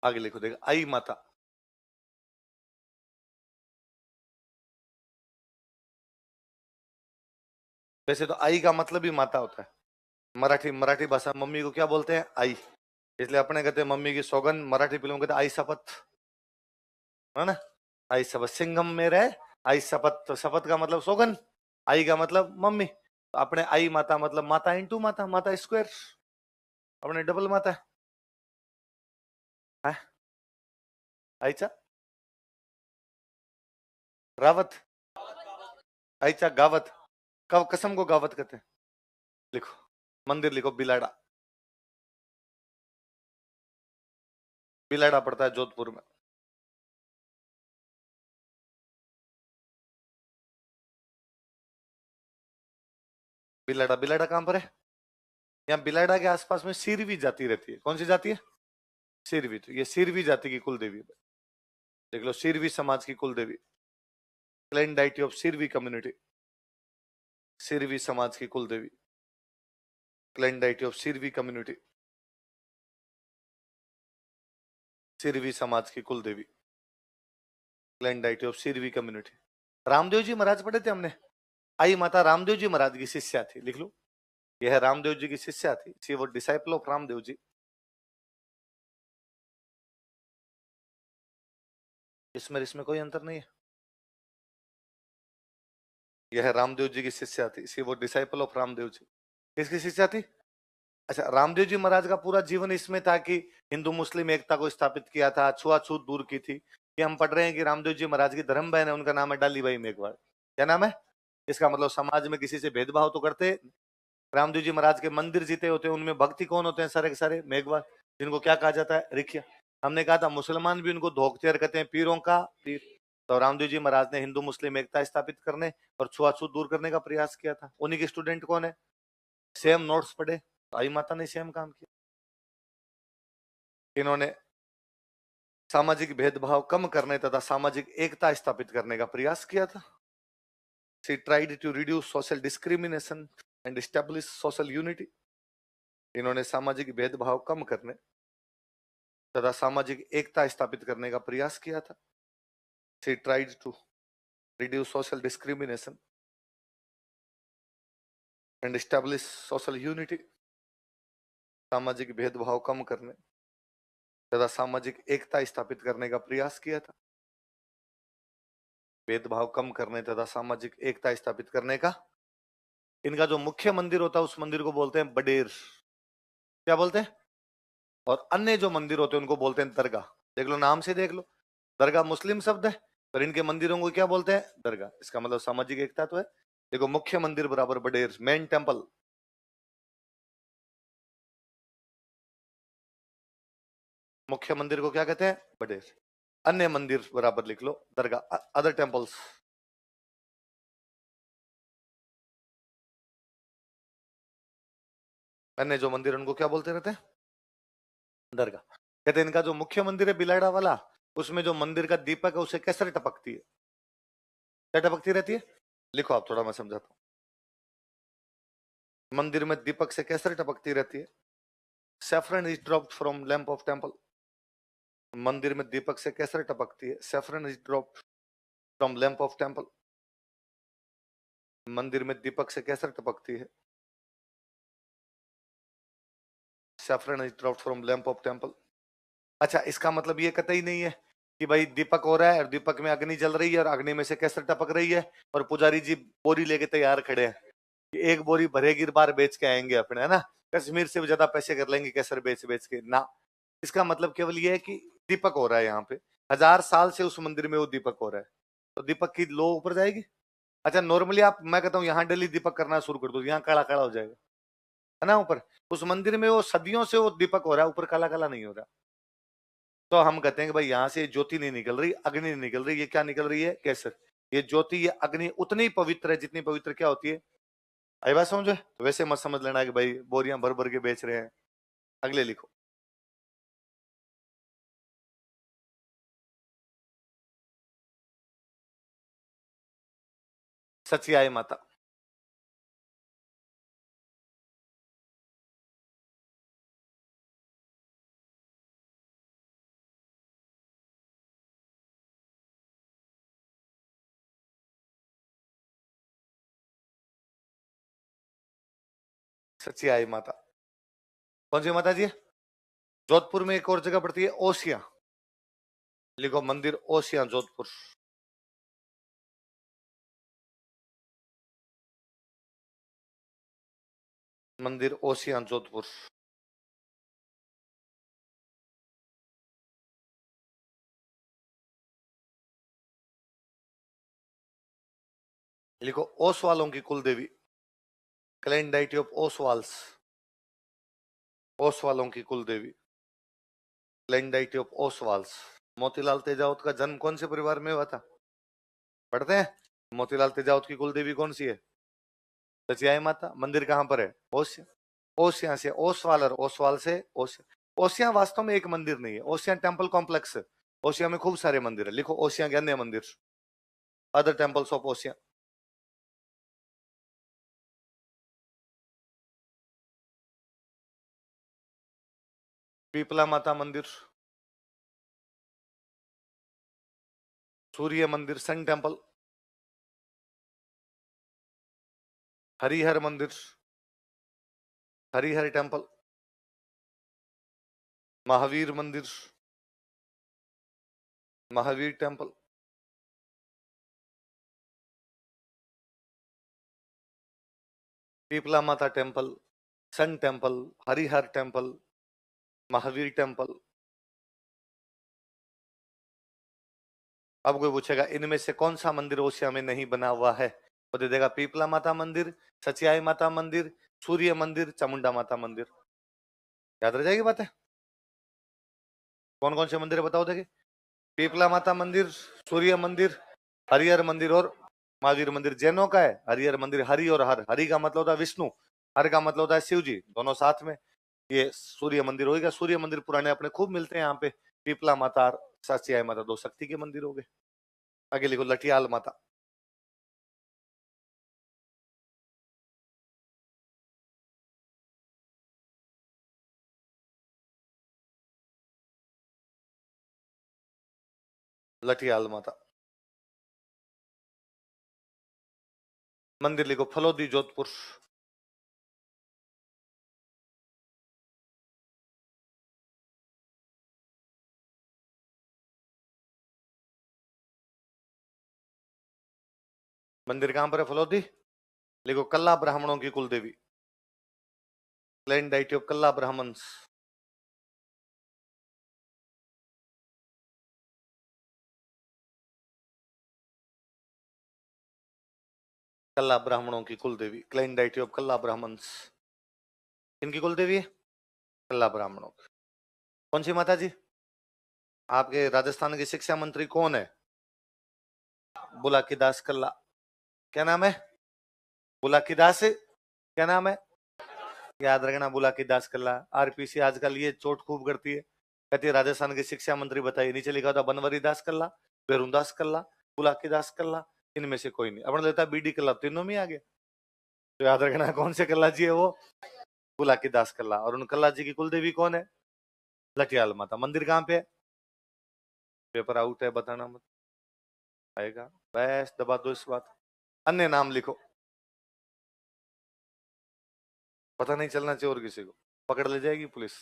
आगे लिखो, देखो, आई माता। वैसे तो आई का मतलब ही माता होता है। मराठी मराठी भाषा में मम्मी को क्या बोलते हैं? आई। इसलिए अपने कहते हैं मम्मी की सौगन, मराठी फिल्म कहते हैं आई शपथ, है ना? आई शपथ, सिंघम में रहे आई शपथ। तो शपथ का मतलब सौगन, आई का मतलब मम्मी। तो अपने आई माता मतलब माता इंटू माता, माता स्क्वायर, अपने डबल माता है। आईचा रावत, आईचा गावत। कब कसम को गावत कहते हैं। लिखो, मंदिर लिखो बिलाड़ा। बिलाड़ा पड़ता है जोधपुर में। बिलाड़ा, बिलाड़ा कहां पर है? यहाँ बिलाड़ा के आसपास में सिरवी जाति रहती है। कौन सी जाति है? सिरवी। तो ये सिरवी जाति की कुल देवी है। देख लो, सिरवी समाज की कुल देवी, clan deity of Sirvi community. Sirvi समाज की कुल देवी, clan deity of Sirvi community. Sirvi समाज की कुल देवी, clan deity of Sirvi community. Ramdev ji Maharaj पढ़े थे हमने। आई माता रामदेव जी महाराज की शिष्या थी। लिख लो, यह रामदेव जी की शिष्या थी। शी वो डिसाइपल ऑफ रामदेव जी। इसमें इसमें कोई अंतर नहीं है। यह रामदेव जी की शिष्या थी। शी वो डिसाइपल ऑफ रामदेव जी। किसकी शिष्या थी? अच्छा, रामदेव जी महाराज का पूरा जीवन इसमें था कि हिंदू मुस्लिम एकता को स्थापित किया था, छुआछूत दूर की थी। ये हम पढ़ रहे हैं कि रामदेव जी महाराज की धर्म बहन है, उनका नाम है डालीबाई मेघवाल। क्या नाम है? इसका मतलब समाज में किसी से भेदभाव तो करते। रामदेव जी महाराज के मंदिर जीते होते हैं, उनमें भक्ति कौन होते हैं? सारे के सारे मेघवाल, जिनको क्या कहा जाता है? रिखिया। हमने कहा था मुसलमान भी उनको धोखते कहते हैं, पीरों का पीर। तो रामदेव जी महाराज ने हिंदू मुस्लिम एकता स्थापित करने और छुआछूत दूर करने का प्रयास किया था। उन्हीं के स्टूडेंट कौन है? सेम नोट्स पढ़े, आई माता ने सेम काम किया। इन्होंने सामाजिक भेदभाव कम करने तथा सामाजिक एकता स्थापित करने का प्रयास किया था। She tried to reduce social discrimination and establish social unity. इन्होंने सामाजिक भेदभाव कम करने तथा सामाजिक एकता स्थापित करने का प्रयास किया था। She tried to reduce social discrimination and establish social unity. सामाजिक भेदभाव कम करने तथा सामाजिक एकता स्थापित करने का प्रयास किया था। भेदभाव कम करने तथा सामाजिक एकता स्थापित करने का। इनका जो मुख्य मंदिर होता है उस मंदिर को बोलते हैं बडेर। क्या बोलते हैं? और अन्य जो मंदिर होते हैं उनको बोलते हैं दरगाह। देख लो, नाम से देख लो, दरगाह मुस्लिम शब्द है, पर इनके मंदिरों को क्या बोलते हैं? दरगाह। इसका मतलब सामाजिक एकता तो है। देखो, मुख्य मंदिर बराबर बडेर, मेन टेम्पल। मुख्य मंदिर को क्या कहते हैं? बडेर। अन्य मंदिर बराबर लिख लो दरगाह, अदर टेम्पल्स। अन्य जो मंदिर उनको क्या बोलते रहते हैं? दरगाह। कहते हैं इनका जो मुख्य मंदिर है बिलाड़ा वाला, उसमें जो मंदिर का दीपक है उसे कैसे टपकती है? क्या टपकती रहती है? लिखो आप, थोड़ा मैं समझाता हूँ। मंदिर में दीपक से कैसे टपकती रहती है? Saffron is dropped from lamp of temple. मंदिर में दीपक से कैसे टपकती है? Saffron is dropped from lamp of temple. मंदिर में दीपक से कैसे टपकती है? Saffron is dropped from lamp of temple. अच्छा, इसका मतलब ये कतई नहीं है कि भाई दीपक हो रहा है और दीपक में अग्नि जल रही है और अग्नि में से कैसे टपक रही है और पुजारी जी बोरी लेके तैयार खड़े हैं कि एक बोरी भरे गिरबार बेच के आएंगे अपने, है ना, कश्मीर से भी ज्यादा पैसे कर लेंगे केसर बेच बेच के ना। इसका मतलब केवल ये है कि दीपक हो रहा है यहाँ पे, 1000 साल से उस मंदिर में वो दीपक हो रहा है, तो दीपक की लो ऊपर जाएगी। अच्छा, नॉर्मली आप, मैं कहता हूँ यहाँ डेली दीपक करना शुरू कर दो, यहाँ काला काला हो जाएगा, है ना। ऊपर उस मंदिर में वो सदियों से वो दीपक हो रहा है, ऊपर काला काला नहीं हो रहा। तो हम कहते हैं कि भाई यहाँ से ज्योति नहीं निकल रही, अग्नि नहीं निकल रही, ये क्या निकल रही है? केसर। ये ज्योति, ये अग्नि उतनी पवित्र है जितनी पवित्र क्या होती है? आई बात समझो? तो वैसे मत समझ लेना कि भाई बोरियां भर भर के बेच रहे हैं। अगले लिखो। सचियाई माता। सचियाई माता कौन सी माता जी है? जोधपुर में एक और जगह पड़ती है, ओसिया। लिखो, मंदिर ओसिया, जोधपुर। मंदिर ओसिया, जोधपुर। लिखो, ओसवालों की कुल देवी, क्लैन डाइटी ऑफ ओसवाल्स। ओसवालों की कुल देवी, clan deity of Oswals. Motilal Tejawat का जन्म कौन से परिवार में हुआ था? पढ़ते हैं। मोतीलाल तेजावत की कुल देवी कौन सी है? सचियाई माता। मंदिर कहाँ पर है? ओसिया। ओसिया से ओसवाल और ओसवाल से ओसिया। ओसिया वास्तव में एक मंदिर नहीं है, ओसिया टेम्पल कॉम्प्लेक्स है। ओसिया में खूब सारे मंदिर है। लिखो, ओसिया के अन्य मंदिर, अदर टेम्पल्स ऑफ ओसिया। पीपला माता मंदिर, सूर्य मंदिर, सन टेम्पल, हरिहर मंदिर, हरिहर टेम्पल, महावीर मंदिर, Mahavir temple, Pipla Mata temple, sun temple, Harihar temple, Mahavir temple. अब कोई पूछेगा इनमें से कौन सा मंदिर ओसिया में नहीं बना हुआ है, तो दे देगा पीपला माता मंदिर, सचियाई माता मंदिर, सूर्य मंदिर, चामुंडा माता मंदिर। याद रह जाएगी बातें? कौन कौन से मंदिर है बताओ देखे। पीपला माता मंदिर, सूर्य मंदिर, हरिहर मंदिर और महावीर मंदिर। जैनों का है हरिहर मंदिर। हरि और हर, हरि का मतलब होता है विष्णु, हर का मतलब होता है शिव जी, दोनों साथ में। ये सूर्य मंदिर होगा। सूर्य मंदिर पुराने अपने खूब मिलते हैं यहाँ पे। पीपला माता और सचियाई माता दो शक्ति के मंदिर हो गए। आगे लिखो, लठियाल माता। लठियाल माता मंदिर लिखो, फलोदी, जोधपुर। मंदिर कहां पर है? फलोदी। लिखो, कल्ला ब्राह्मणों की कुल देवी, clan deity of Kalla Brahmins. Kalla ब्राह्मणों की कुल देवी, clan deity of Kalla Brahmins. इनकी कुल देवी है कल्ला ब्राह्मणों की। कौन सी माता जी? आपके राजस्थान के शिक्षा मंत्री कौन है? बुलाकी दास कल्ला। क्या नाम है? बुलाकी दास। क्या नाम है? याद रखना, बुलाकी दास कल्ला। आरपीसी आजकल ये चोट खूब करती है। कहती है राजस्थान के शिक्षा मंत्री बताइए, नीचे लिखा था बनवारी दास कल्ला, बेरुदास कल्ला, बुलाकी दास कल्ला, इनमें से कोई नहीं। अपन लेता बीडी कल्ला, तीनों में आ गया। तो याद रखना कौन से कल्ला जी है वो, बुलाकी दास कल्ला। और उन कल्ला जी की कुलदेवी कौन है, लठियाल माता। मंदिर कहाँ पे है, पेपर आउट है, बताना मत, आएगा बस दबा दो इस बात। अन्य नाम लिखो, पता नहीं चलना चाहिए और किसी को, पकड़ ले जाएगी पुलिस।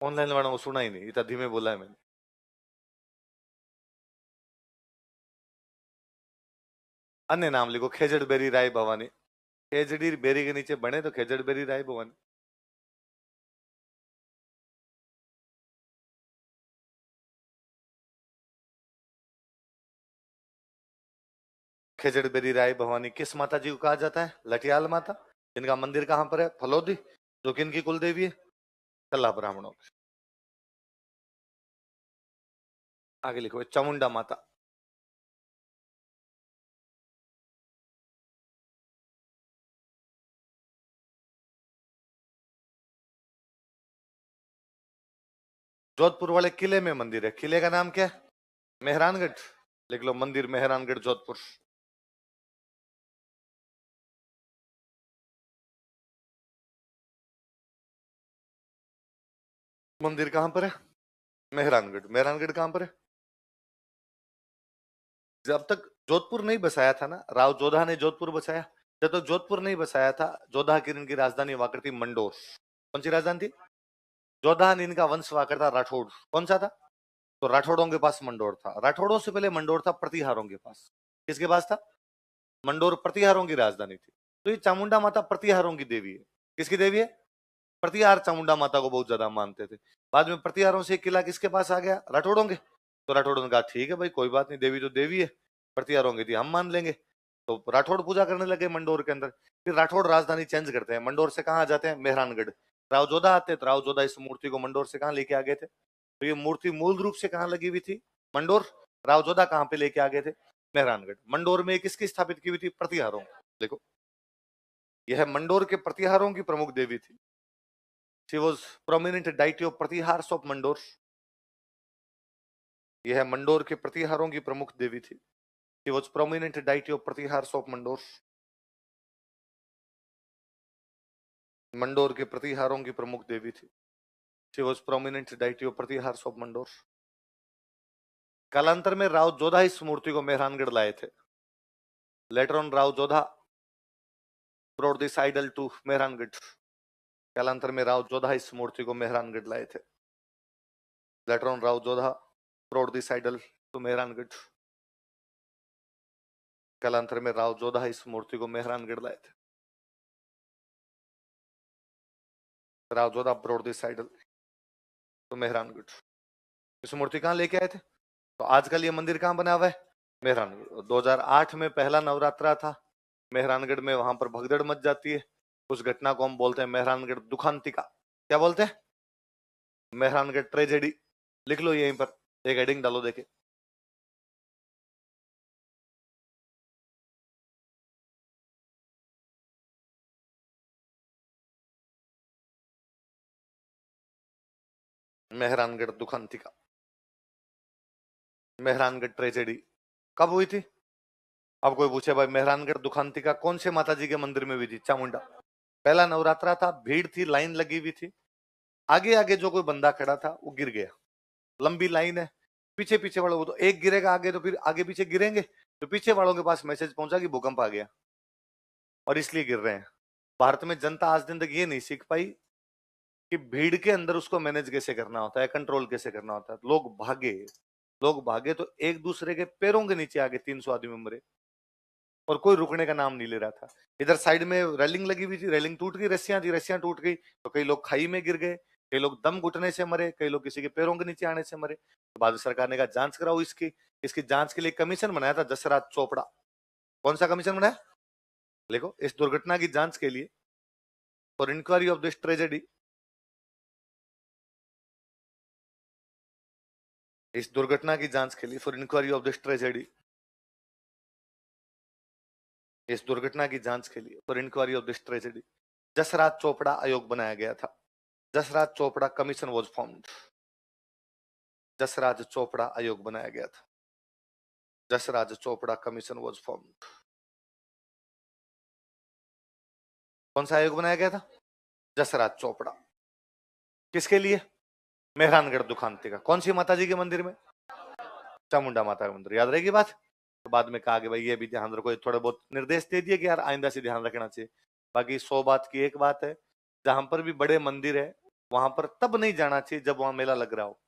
ऑनलाइन वालों को सुना ही नहीं, इतना धीमे बोला है मैंने। अन्य नाम लिखो, खेजड़ बेरी राय भवानी। खेजड़ी बेरी के नीचे बने तो खेजड़ बेरी राय भवानी। खेजड़ बेरी राय भवानी किस माता जी को कहा जाता है, लठियाल माता। जिनका मंदिर कहां पर है, फलोदी, जो कि इनकी कुलदेवी है, कल्ला ब्राह्मणों की। आगे लिखो चामुंडा माता। जोधपुर वाले किले में मंदिर है, किले का नाम क्या है, मेहरानगढ़। लिख लो मंदिर मेहरानगढ़ जोधपुर। मंदिर कहां पर है, मेहरानगढ़। मेहरानगढ़ कहां पर है, जब तक जोधपुर नहीं बसाया था ना, राव जोधा ने जोधपुर बसाया। जब तक जोधपुर नहीं बसाया था, जोधा की इनकी राजधानी हुआ करती मंडोर। कौन सी राजधानी थी, जोधा ने इनका वंश हुआ करता राठौड़। कौन सा था, तो राठौड़ों के पास मंडोर था। राठौड़ों से पहले मंडोर था प्रतिहारों के पास। किसके पास था, मंडोर प्रतिहारों की राजधानी थी। तो ये चामुंडा माता प्रतिहारों की देवी है। किसकी देवी है, प्रतिहार चामुंडा माता को बहुत ज्यादा मानते थे। बाद में प्रतिहारों से किला किसके पास आ गया, राठौड़ों के। तो राठौड़ों ने कहा ठीक है भाई कोई बात नहीं, देवी तो देवी है, प्रतिहारों की थी हम मान लेंगे। तो राठौड़ पूजा करने लगे मंडोर के अंदर। फिर राठौड़ राजधानी चेंज करते हैं, मंडोर से कहाँ आ जाते हैं, मेहरानगढ़। राव जोधा आते, तो राव जोधा इस मूर्ति को मंडोर से कहाँ लेके आ गए थे, तो ये मूर्ति मूल रूप से कहाँ लगी हुई थी, मंडोर। राव जोधा कहाँ पे लेके आ गए थे, मेहरानगढ़। मंडोर में किसकी स्थापित की हुई थी, प्रतिहारों। देखो यह मंडोर के प्रतिहारों की प्रमुख देवी थी। She was prominent deity of Pratihars of Mandor. यह मंडोर के प्रतिहारों की प्रमुख देवी थी। She was prominent deity of Pratihars of Mandor. Mandor के प्रतिहारों की प्रमुख देवी थी। She was prominent deity of Pratihars of Mandor. कालांतर में राव जोधा इस मूर्ति को मेहरानगढ़ लाए थे। Later on Rao Jodha brought this idol to Mehrangarh. कालांतर में राव जोधा इस मूर्ति को मेहरानगढ़ लाए थे। Later on Rao Jodha brought this idol to Mehrangarh. कालांतर में राव जोधा इस मूर्ति को मेहरानगढ़ लाए थे। Rao Jodha brought this idol to Mehrangarh. इस मूर्ति कहां लेके आए थे, तो आजकल ये मंदिर कहां बना हुआ है, मेहरानगढ़। 2008 में पहला नवरात्रा था मेहरानगढ़ में, वहां पर भगदड़ मच जाती है। उस घटना को हम बोलते हैं मेहरानगढ़ दुखांतिका। क्या बोलते हैं, मेहरानगढ़ ट्रेजेडी। लिख लो यहीं पर, एक हेडिंग डालो देखे, मेहरानगढ़ दुखांतिका, मेहरानगढ़ ट्रेजेडी कब हुई थी। अब कोई पूछे भाई मेहरानगढ़ दुखांतिका कौन से माता जी के मंदिर में हुई थी, चामुंडा। पहला नवरात्रा था, भीड़ थी, लाइन लगी हुई थी। आगे आगे जो कोई बंदा खड़ा था वो गिर गया, लंबी लाइन है। पीछे पीछे वालों को तो एक गिरेगा आगे, तो फिर आगे पीछे गिरेंगे, तो पीछे वालों के पास मैसेज पहुंचा कि भूकंप आ गया और इसलिए गिर रहे हैं। भारत में जनता आज दिन तक ये नहीं सीख पाई कि भीड़ के अंदर उसको मैनेज कैसे करना होता है, कंट्रोल कैसे करना होता है। लोग भागे तो एक दूसरे के पैरों के नीचे आगे 300 आदमी मरे और कोई रुकने का नाम नहीं ले रहा था। इधर साइड में रेलिंग लगी हुई थी, रेलिंग टूट गई, रस्सियां थी, रस्सियां टूट गई, तो कई लोग खाई में गिर गए, कई लोग दम घुटने से मरे, कई लोग किसी के पैरों के नीचे आने से मरे। तो भारत सरकार ने कहा जांच कराओ इसकी। इसकी जांच के लिए कमीशन बनाया था जसराज चोपड़ा। कौन सा कमीशन बनाया, देखो, इस दुर्घटना की जांच के लिए, for inquiry of this tragedy. इस दुर्घटना की जांच के लिए, for inquiry of this tragedy. इस दुर्घटना की जांच के लिए, for inquiry of this tragedy, Jasraj Chopra आयोग बनाया गया था। Jasraj Chopra commission was formed. Jasraj Chopra आयोग बनाया गया था। Jasraj Chopra commission was formed. कौन सा आयोग बनाया गया था? जसराज चोपड़ा। किसके लिए? मेहरानगढ़ दुखान्ती का। कौन सी माता जी के मंदिर में? चामुंडा माता का मंदिर। याद रहेगी बात? तो बाद में कहा कि भाई ये भी ध्यान रखो, थोड़े बहुत निर्देश दे दिए कि यार आइंदा से ध्यान रखना चाहिए। बाकी 100 बात की एक बात है, जहां पर भी बड़े मंदिर है वहां पर तब नहीं जाना चाहिए जब वहां मेला लग रहा हो,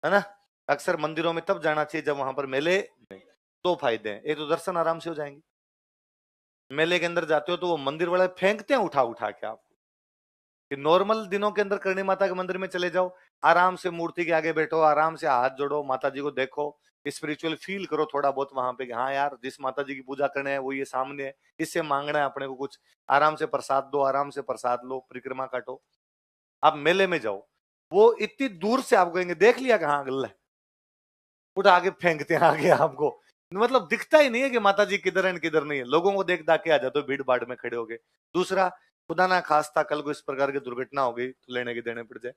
है ना। अक्सर मंदिरों में तब जाना चाहिए जब वहां पर मेले नहीं। दो फायदे हैं, एक तो दर्शन आराम से हो जाएंगे। मेले के अंदर जाते हो तो वो मंदिर वाले फेंकते हैं उठा उठा के आपको, कि नॉर्मल दिनों के अंदर करणी माता के मंदिर में चले जाओ, आराम से मूर्ति के आगे बैठो, आराम से हाथ जोड़ो, माता जी को देखो, स्पिरिचुअल फील करो थोड़ा बहुत वहां पे कि हाँ यार जिस माता जी की पूजा करने है वो ये सामने है, इससे मांगना है अपने को कुछ, आराम से प्रसाद दो, आराम से प्रसाद लो, परिक्रमा काटो। आप मेले में जाओ, वो इतनी दूर से आपको कहेंगे देख लिया कहाँ गल्ला है, उठा आगे फेंकते हैं आगे आपको, मतलब दिखता ही नहीं है कि माता जी किधर है किधर नहीं है। लोगों को देख दाख के आ जाते हो भीड़ भाड़ में खड़े हो गए। दूसरा, खुदा ना खास्ता कल को इस प्रकार की दुर्घटना हो गई तो लेने के देने पड़ जाए,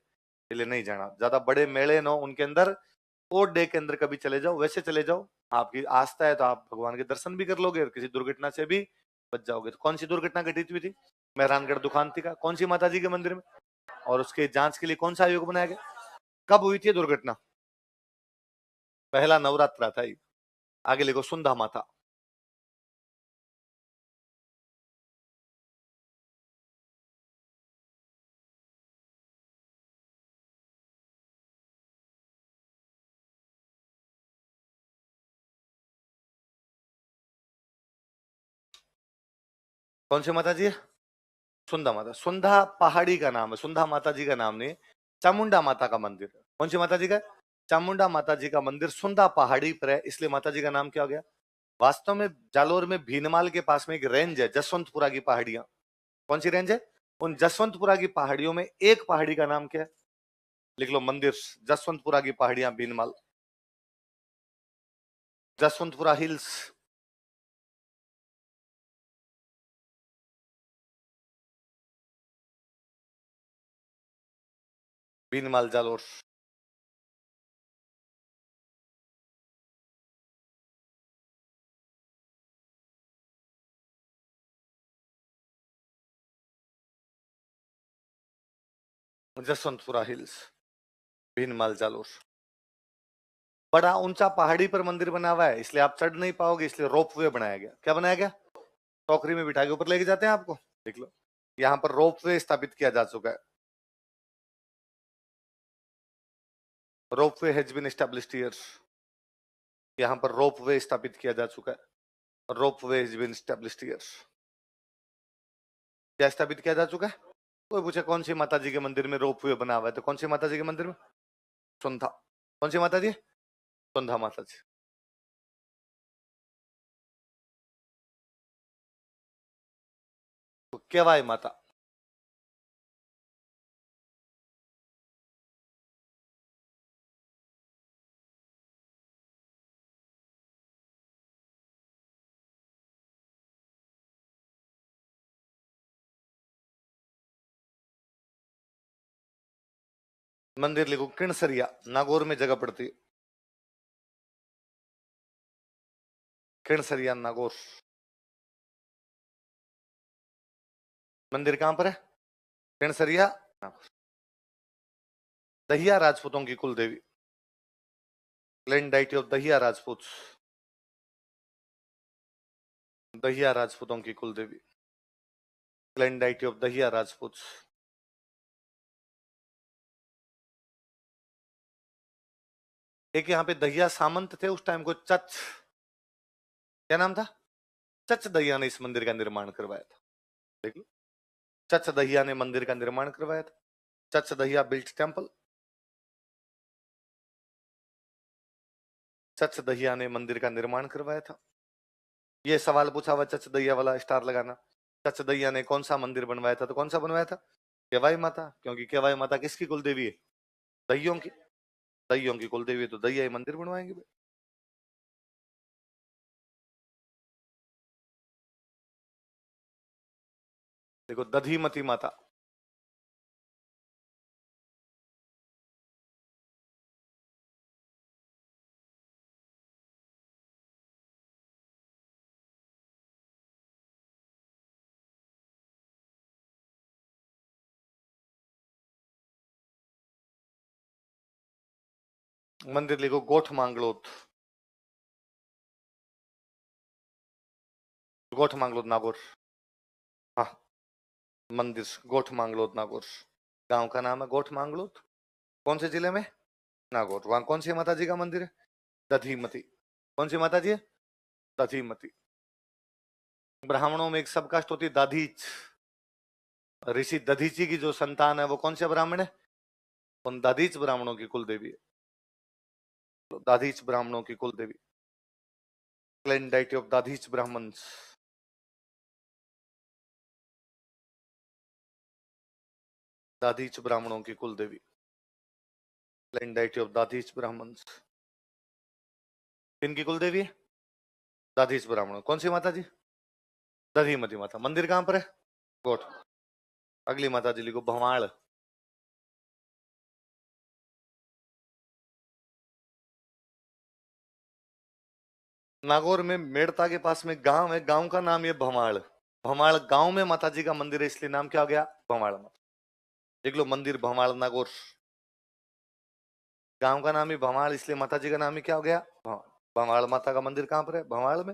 इसलिए नहीं जाना। ज्यादा बड़े मेले न हो उनके अंदर, और डे के अंदर कभी चले जाओ, वैसे चले जाओ, आपकी आस्था है तो आप भगवान के दर्शन भी कर लोगे और किसी दुर्घटना से भी बच जाओगे। तो कौन सी दुर्घटना घटित हुई थी? मेहरानगढ़ दुखान्ती का। कौन सी माता जी के मंदिर में? और उसके जांच के लिए कौन सा आयोग बनाया गया? कब हुई थी दुर्घटना? पहला नवरात्र था ये। आगे लिखो सुंधा माता। कौन सी माता जी है? सुंधा माता। सुंधा पहाड़ी का नाम है, सुंधा माता जी का नाम नहीं, चामुंडा माता का मंदिर है। कौन सी माता जी का? चामुंडा माता जी का मंदिर सुंधा पहाड़ी पर है, इसलिए माता जी का नाम क्या हो गया? वास्तव में जालोर में भीनमाल के पास में एक रेंज है, जसवंतपुरा की पहाड़ियां। कौन सी रेंज है? उन जसवंतपुरा की पहाड़ियों में एक पहाड़ी का नाम क्या है? लिख लो, मंदिर जसवंतपुरा की पहाड़ियां, भीनमाल, जसवंतपुरा हिल्स। भीनमाल जालोर। जसवंतपुरा हिल्स, भीनमाल जालोर। बड़ा ऊंचा पहाड़ी पर मंदिर बना हुआ है, इसलिए आप चढ़ नहीं पाओगे, इसलिए रोप वे बनाया गया। क्या बनाया गया? टोकरी में बिठा के ऊपर लेके जाते हैं आपको। देख लो, यहाँ पर रोप वे स्थापित किया जा चुका है। Rope way has been established here. यहाँ पर रोप वे स्थापित किया जा चुका है। Rope way has been established here. क्या स्थापित किया जा चुका है? कोई पूछे कौन सी माता जी के मंदिर में रोप वे बना हुआ है, तो कौन सी माता जी के मंदिर में? सुंधा। कौन सी माता जी? सुंधा माता जी। तो केवाय माता। मंदिर लिखो किणसरिया, नागौर में जगह पड़ती है। किणसरिया नागौर। मंदिर कहां पर है? किणसरिया नागौर। दहिया राजपूतों की कुल देवी, clan deity of Dahiya Rajput. Dahiya राजपूतों की कुल देवी, clan deity of Dahiya Rajput. एक यहाँ पे दहिया सामंत थे उस टाइम को, चच, क्या नाम था? चच दहिया ने इस मंदिर का निर्माण करवाया था। देख लो, चच दहिया ने मंदिर का निर्माण करवाया था। चच दहिया बिल्ट टेम्पल। चच दहिया ने मंदिर का निर्माण करवाया था। ये सवाल पूछा हुआ, चच दहिया वाला स्टार लगाना। चच दहिया ने कौन सा मंदिर बनवाया था? तो कौन सा बनवाया था? केवाई माता, क्योंकि केवाई माता किसकी कुल देवी है? दहियों की। दहियों की कुल देवी है, तो दहिया ही मंदिर बनवाएंगे भाई। देखो, दधीमती माता। मंदिर लिखो गोठ मांगलोद, गोठ मांगलोद नागौर। हाँ, मंदिर गोठ मांगलोद नागौर, गांव का नाम है गोठ मांगलोद। कौन से जिले में? नागौर। वहां कौन सी माता जी का मंदिर है? दधीमती। कौन सी माता जी है? दधीमती। ब्राह्मणों में एक सब कास्ट होती है दाधीच। ऋषि दधीची की जो संतान है वो कौन से ब्राह्मण है? उन दाधीच ब्राह्मणों की कुल देवी है, तो दाधीच ब्राह्मणों की कुल देवी, clan deity of Dadhich Brahmins. Dadhich ब्राह्मणों की कुल देवी, clan deity of Dadhich Brahmins. किनकी कुल देवी है? दाधीच ब्राह्मणों। कौन सी माता जी? दधीमती माता। मंदिर कहां पर है? गोठ। अगली माता जी लिखो भवाड़। नागौर में मेड़ता के पास में गांव है, गांव का नाम है भवाड़। भवाड़ गांव में माता जी का मंदिर है, इसलिए नाम क्या हो गया? भवाड़ माता। देख लो, मंदिर भवाड़ नागौर, गांव का नाम ही भवाड़, इसलिए माता जी का नाम ही क्या हो गया? भवाड़। भवाड़ माता का मंदिर कहां पर है? भवाड़ में।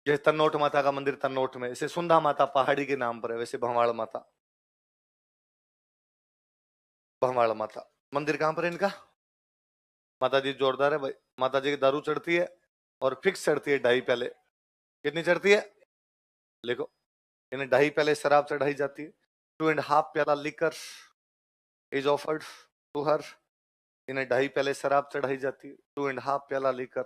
जैसे तन्नोट माता का मंदिर तन्नोट में, इसे सुंधा माता पहाड़ी के नाम पर है, वैसे भवाड़ माता, भवाड़ माता मंदिर कहां पर है इनका? माता जी जोरदार है भाई। माता जी की दारू चढ़ती है और फिक्स चढ़ती है 2.5 प्याले। कितनी चढ़ती है? लिखो, इन्हें 2.5 प्याले शराब चढ़ाई जाती है। 2.5 pyala liquor is offered to her. इन्हें 2.5 प्याले शराब चढ़ाई जाती है। 2.5 pyala liquor,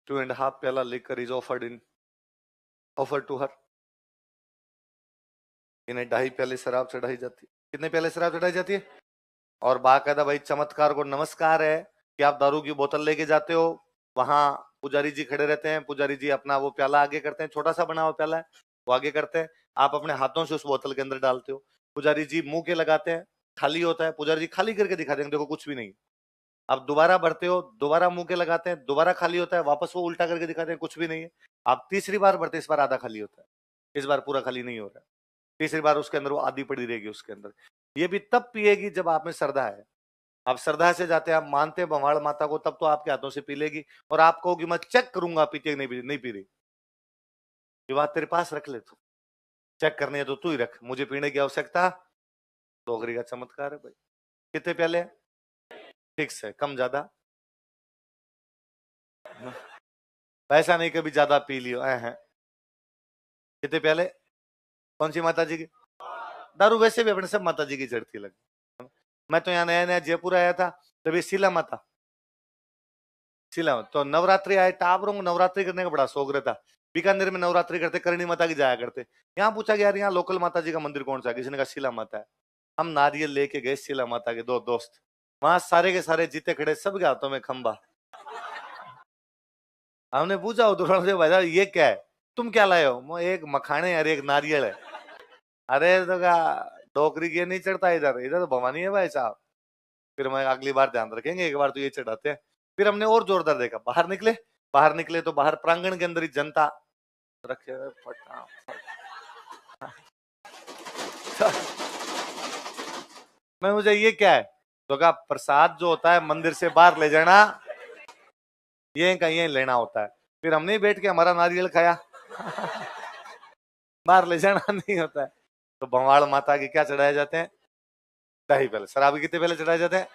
2.5 pyala liquor is offered to her. इन्हें 2.5 प्याले शराब चढ़ाई जाती है। कितने प्याले शराब चढ़ाई जाती है? और बाकायदा भाई चमत्कार को नमस्कार है कि आप दारू की बोतल लेके जाते हो, वहां पुजारी जी खड़े रहते हैं, पुजारी जी अपना वो प्याला आगे करते हैं, छोटा सा बना हुआ प्याला है, वो आगे करते हैं, आप अपने हाथों से उस बोतल के अंदर डालते हो, पुजारी जी मुंह के लगाते हैं, खाली होता है, पुजारी जी खाली करके दिखा देंगे, देखो कुछ भी नहीं। आप दोबारा भरते हो, दोबारा मुंह के लगाते हैं, दोबारा खाली होता है, वापस वो उल्टा करके दिखाते हैं, कुछ भी नहीं है। आप तीसरी बार भरते, इस बार आधा खाली होता है, इस बार पूरा खाली नहीं हो रहा है। तीसरी बार उसके अंदर वो आधी पड़ी रहेगी उसके अंदर। ये भी तब पिएगी जब आप में श्रद्धा है। आप श्रद्धा से जाते हैं, आप मानते हैं भवाड़ माता को, तब तो आपके हाथों से पी लेगी। और आप कहोगे मैं चेक करूंगा पीती है नहीं पी रही, ये बात तेरे पास रख ले, तू चेक करनी है तो तू ही रख, मुझे पीने की आवश्यकता। डोगरी का चमत्कार है भाई। कितने प्याले? फिक्स है, कम ज्यादा पैसा नहीं, कभी ज्यादा पी लियो है। कितने प्याले? कौन सी माता जी की? दारू वैसे भी अपने सब माता जी की चढ़ती लगी। मैं तो यहाँ नया नया जयपुर आया था, तभी शीला माता, शीला तो नवरात्रि आए, टाबरों को नवरात्रि करने का बड़ा शौक रहता। बीकानेर में नवरात्रि करते, करणी माता की जाया करते। यहाँ पूछा गया यार यहाँ लोकल माता जी का मंदिर कौन सा है, किसी ने कहा शीला माता है। हम नारियल लेके गए शीला माता के, दो दोस्त, वहां सारे के सारे जीते खड़े, सब के हाथों में खंबा। हमने पूछा उधर से, भाई साहब ये क्या है, तुम क्या लाए हो? एक मखाने और एक नारियल है। अरे तो क्या डोकरी के नहीं चढ़ता इधर, इधर तो भवानी है भाई साहब। फिर मैं अगली बार ध्यान रखेंगे, एक बार तो ये चढ़ाते हैं। फिर हमने और जोरदार देखा, बाहर निकले, बाहर निकले तो बाहर प्रांगण के अंदर ही जनता रखे हुए मैं, मुझे ये क्या है? तो कहा प्रसाद जो होता है मंदिर से बाहर ले जाना, ये कहीं लेना होता है। फिर हमने बैठ के हमारा नारियल खाया बाहर ले जाना नहीं होता है। तो भंवाड़ माता के क्या चढ़ाए जाते हैं? 2.5 प्याले शराब। कितने पहले चढ़ाए जाते हैं?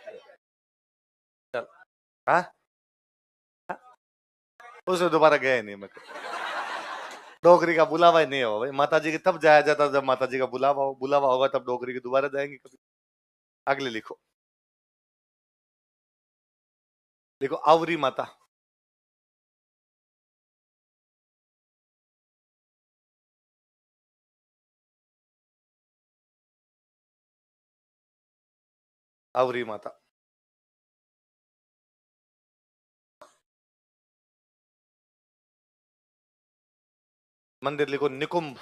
चल, हाँ, उसे दोबारा गए नहीं मैं। डोगरी का बुलावा ही नहीं हो भाई, माता जी की तब जाया जाता जब माता जी का बुलावा हो, बुलावा होगा तब डोगरी की दोबारा जाएंगे कभी। अगले लिखो, देखो आवरी माता। आवरी माता मंदिर लिखो निकुंभ।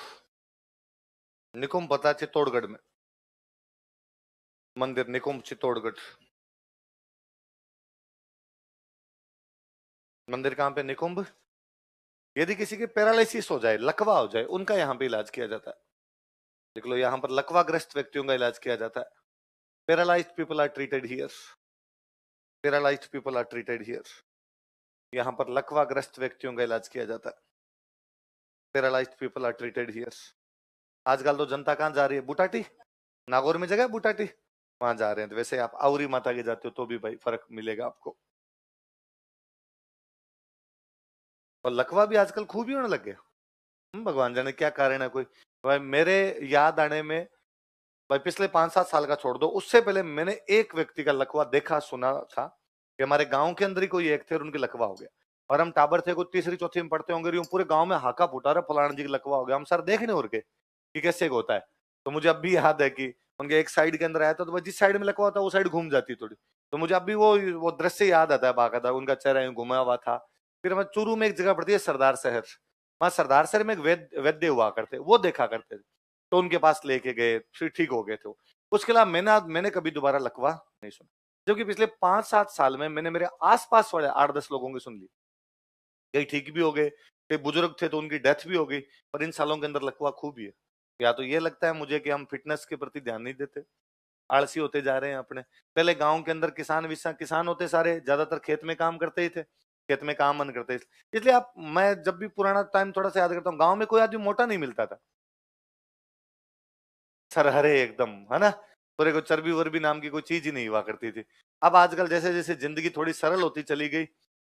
निकुंभ पता चित्तौड़गढ़ में, मंदिर निकुंभ चित्तौड़गढ़। मंदिर कहां पे? निकुंभ। यदि किसी के पैरालिसिस हो जाए, लकवा हो जाए, उनका यहाँ पे इलाज किया जाता है। देख लो, यहाँ पर लकवाग्रस्त व्यक्तियों का इलाज किया जाता है। Paralysed people are treated here, paralysed people are treated here. यहाँ पर लकवाग्रस्त व्यक्तियों का इलाज किया जाता है। Paralysed people are treated here. आजकल तो जनता कहाँ जा रही है? बुटाटी, नागौर में जगह है बुटाटी, वहां जा रहे हैं। तो वैसे आप आउरी माता के जाते हो तो भी भाई फर्क मिलेगा आपको। और लकवा भी आजकल खूब ही होने लग गया। भगवान जाने क्या कारण है कोई। भाई मेरे याद आने में, भाई पिछले 5-7 साल का छोड़ दो, उससे पहले मैंने एक व्यक्ति का लकवा देखा सुना था कि हमारे गांव के अंदर ही कोई एक थे और उनके लकवा हो गया। और हम टाबर थे, कोई तीसरी चौथी में पढ़ते होंगे, यूं पूरे गांव में हाका फूटा रहे फलाना जी का लकवा हो गया। हम सर देख नहीं उड़ के कि कैसे होता है। तो मुझे अब भी याद है कि उनके एक साइड के अंदर आया था, तो जिस साइड में लकवा होता है वो साइड घूम जाती थोड़ी। तो मुझे अब भी वो दृश्य याद आता है बाकायदा, उनका चेहरा यूं घुमा हुआ था। फिर हमें चूरू में एक जगह पड़ती है सरदार शहर, वहां सरदार शहर में एक वैद्य हुआ करते, वो देखा करते थे। तो उनके पास लेके गए, फिर ठीक हो गए थे। उसके अलावा मैंने कभी दोबारा लकवा नहीं सुना। जबकि पिछले 5-7 साल में मैंने मेरे आसपास वाले 8-10 लोगों की सुन ली। कई ठीक भी हो गए, कई बुजुर्ग थे तो उनकी डेथ भी हो गई। पर इन सालों के अंदर लकवा खूब ही है। या तो ये लगता है मुझे कि हम फिटनेस के प्रति ध्यान नहीं देते, आलसी होते जा रहे हैं अपने। पहले गांव के अंदर किसान होते सारे, ज्यादातर खेत में काम करते ही थे, खेत में काम मन करते। इसलिए आप, मैं जब भी पुराना टाइम थोड़ा सा याद करता हूँ, गांव में कोई आदमी मोटा नहीं मिलता था, सरहरे एकदम, है ना। पूरे को चर्बी वर्बी नाम की कोई चीज ही नहीं हुआ करती थी। अब आजकल जैसे जैसे जिंदगी थोड़ी सरल होती चली गई,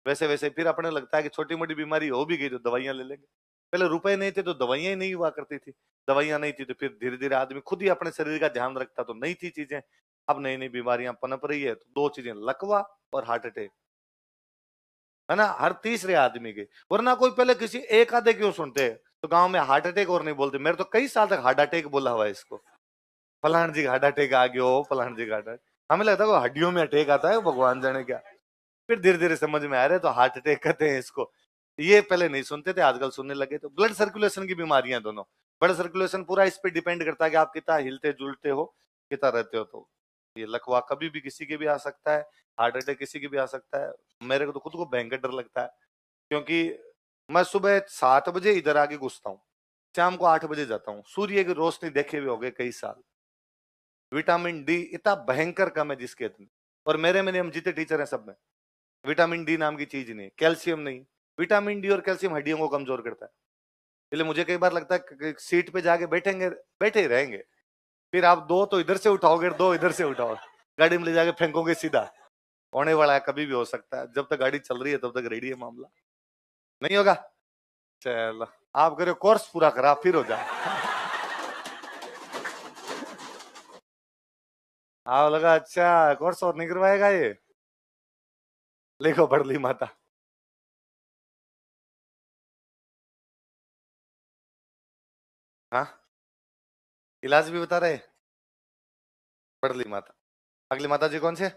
वैसे वैसे फिर अपने लगता है कि छोटी मोटी बीमारी हो भी गई तो दवाइयां ले लेंगे। पहले रुपए नहीं थे तो दवाइयां ही नहीं हुआ करती थी, दवाइयां नहीं थी तो फिर धीरे धीरे आदमी खुद ही अपने शरीर का ध्यान रखता, तो नहीं थी चीजें। अब नई नई बीमारियां पनप रही है, तो दो चीजें, लकवा और हार्ट अटैक, है ना, हर तीसरे आदमी के। वरना कोई पहले किसी एक आधे क्यों सुनते, तो गांव में हार्ट अटैक और नहीं बोलते। मेरे तो कई साल तक हार्ट अटैक बोला हुआ है इसको, फलान जी का हार्ट अटैक आ गया हो, फलान जी का हार्ट अटैक। हमें लगता है वो हड्डियों में अटैक आता है, भगवान जाने क्या। फिर धीरे धीरे समझ में आ रहे तो हार्ट अटैक कहते हैं इसको। ये पहले नहीं सुनते थे, आजकल सुनने लगे। तो ब्लड सर्कुलेशन की बीमारियां दोनों, ब्लड सर्कुलेशन पूरा इस पे डिपेंड करता है कि आप कितना हिलते जुलते हो, कितना रहते हो। तो ये लकवा कभी भी किसी के भी आ सकता है, हार्ट अटैक किसी के भी आ सकता है। मेरे को तो खुद को भयंकर डर लगता है, क्योंकि मैं सुबह 7 बजे इधर आके घुसता हूँ, शाम को 8 बजे जाता हूँ। सूर्य की रोशनी देखे हुए हो गए कई साल। विटामिन डी इतना भयंकर कम है जिसके अंदर, और मेरे में हम जितने टीचर हैं सब में विटामिन डी नाम की चीज नहीं, कैल्शियम नहीं। विटामिन डी और कैल्शियम हड्डियों को कमजोर करता है। इसलिए मुझे कई बार लगता है कि सीट पे जाके बैठेंगे, बैठे ही रहेंगे। फिर आप दो तो इधर से उठाओगे, दो इधर से उठाओ, गाड़ी में ले जाके फेंकोगे सीधा। होने वाला है, कभी भी हो सकता है। जब तक गाड़ी चल रही है तब तक रेडी है मामला, नहीं होगा। चलो आप करो कोर्स पूरा करा फिर हो जाए। आप लगा अच्छा कोर्स और नहीं करवाएगा ये, लिखो बड़ली माता। हाँ, इलाज भी बता रहे, बड़ली माता। अगली माता जी कौन से?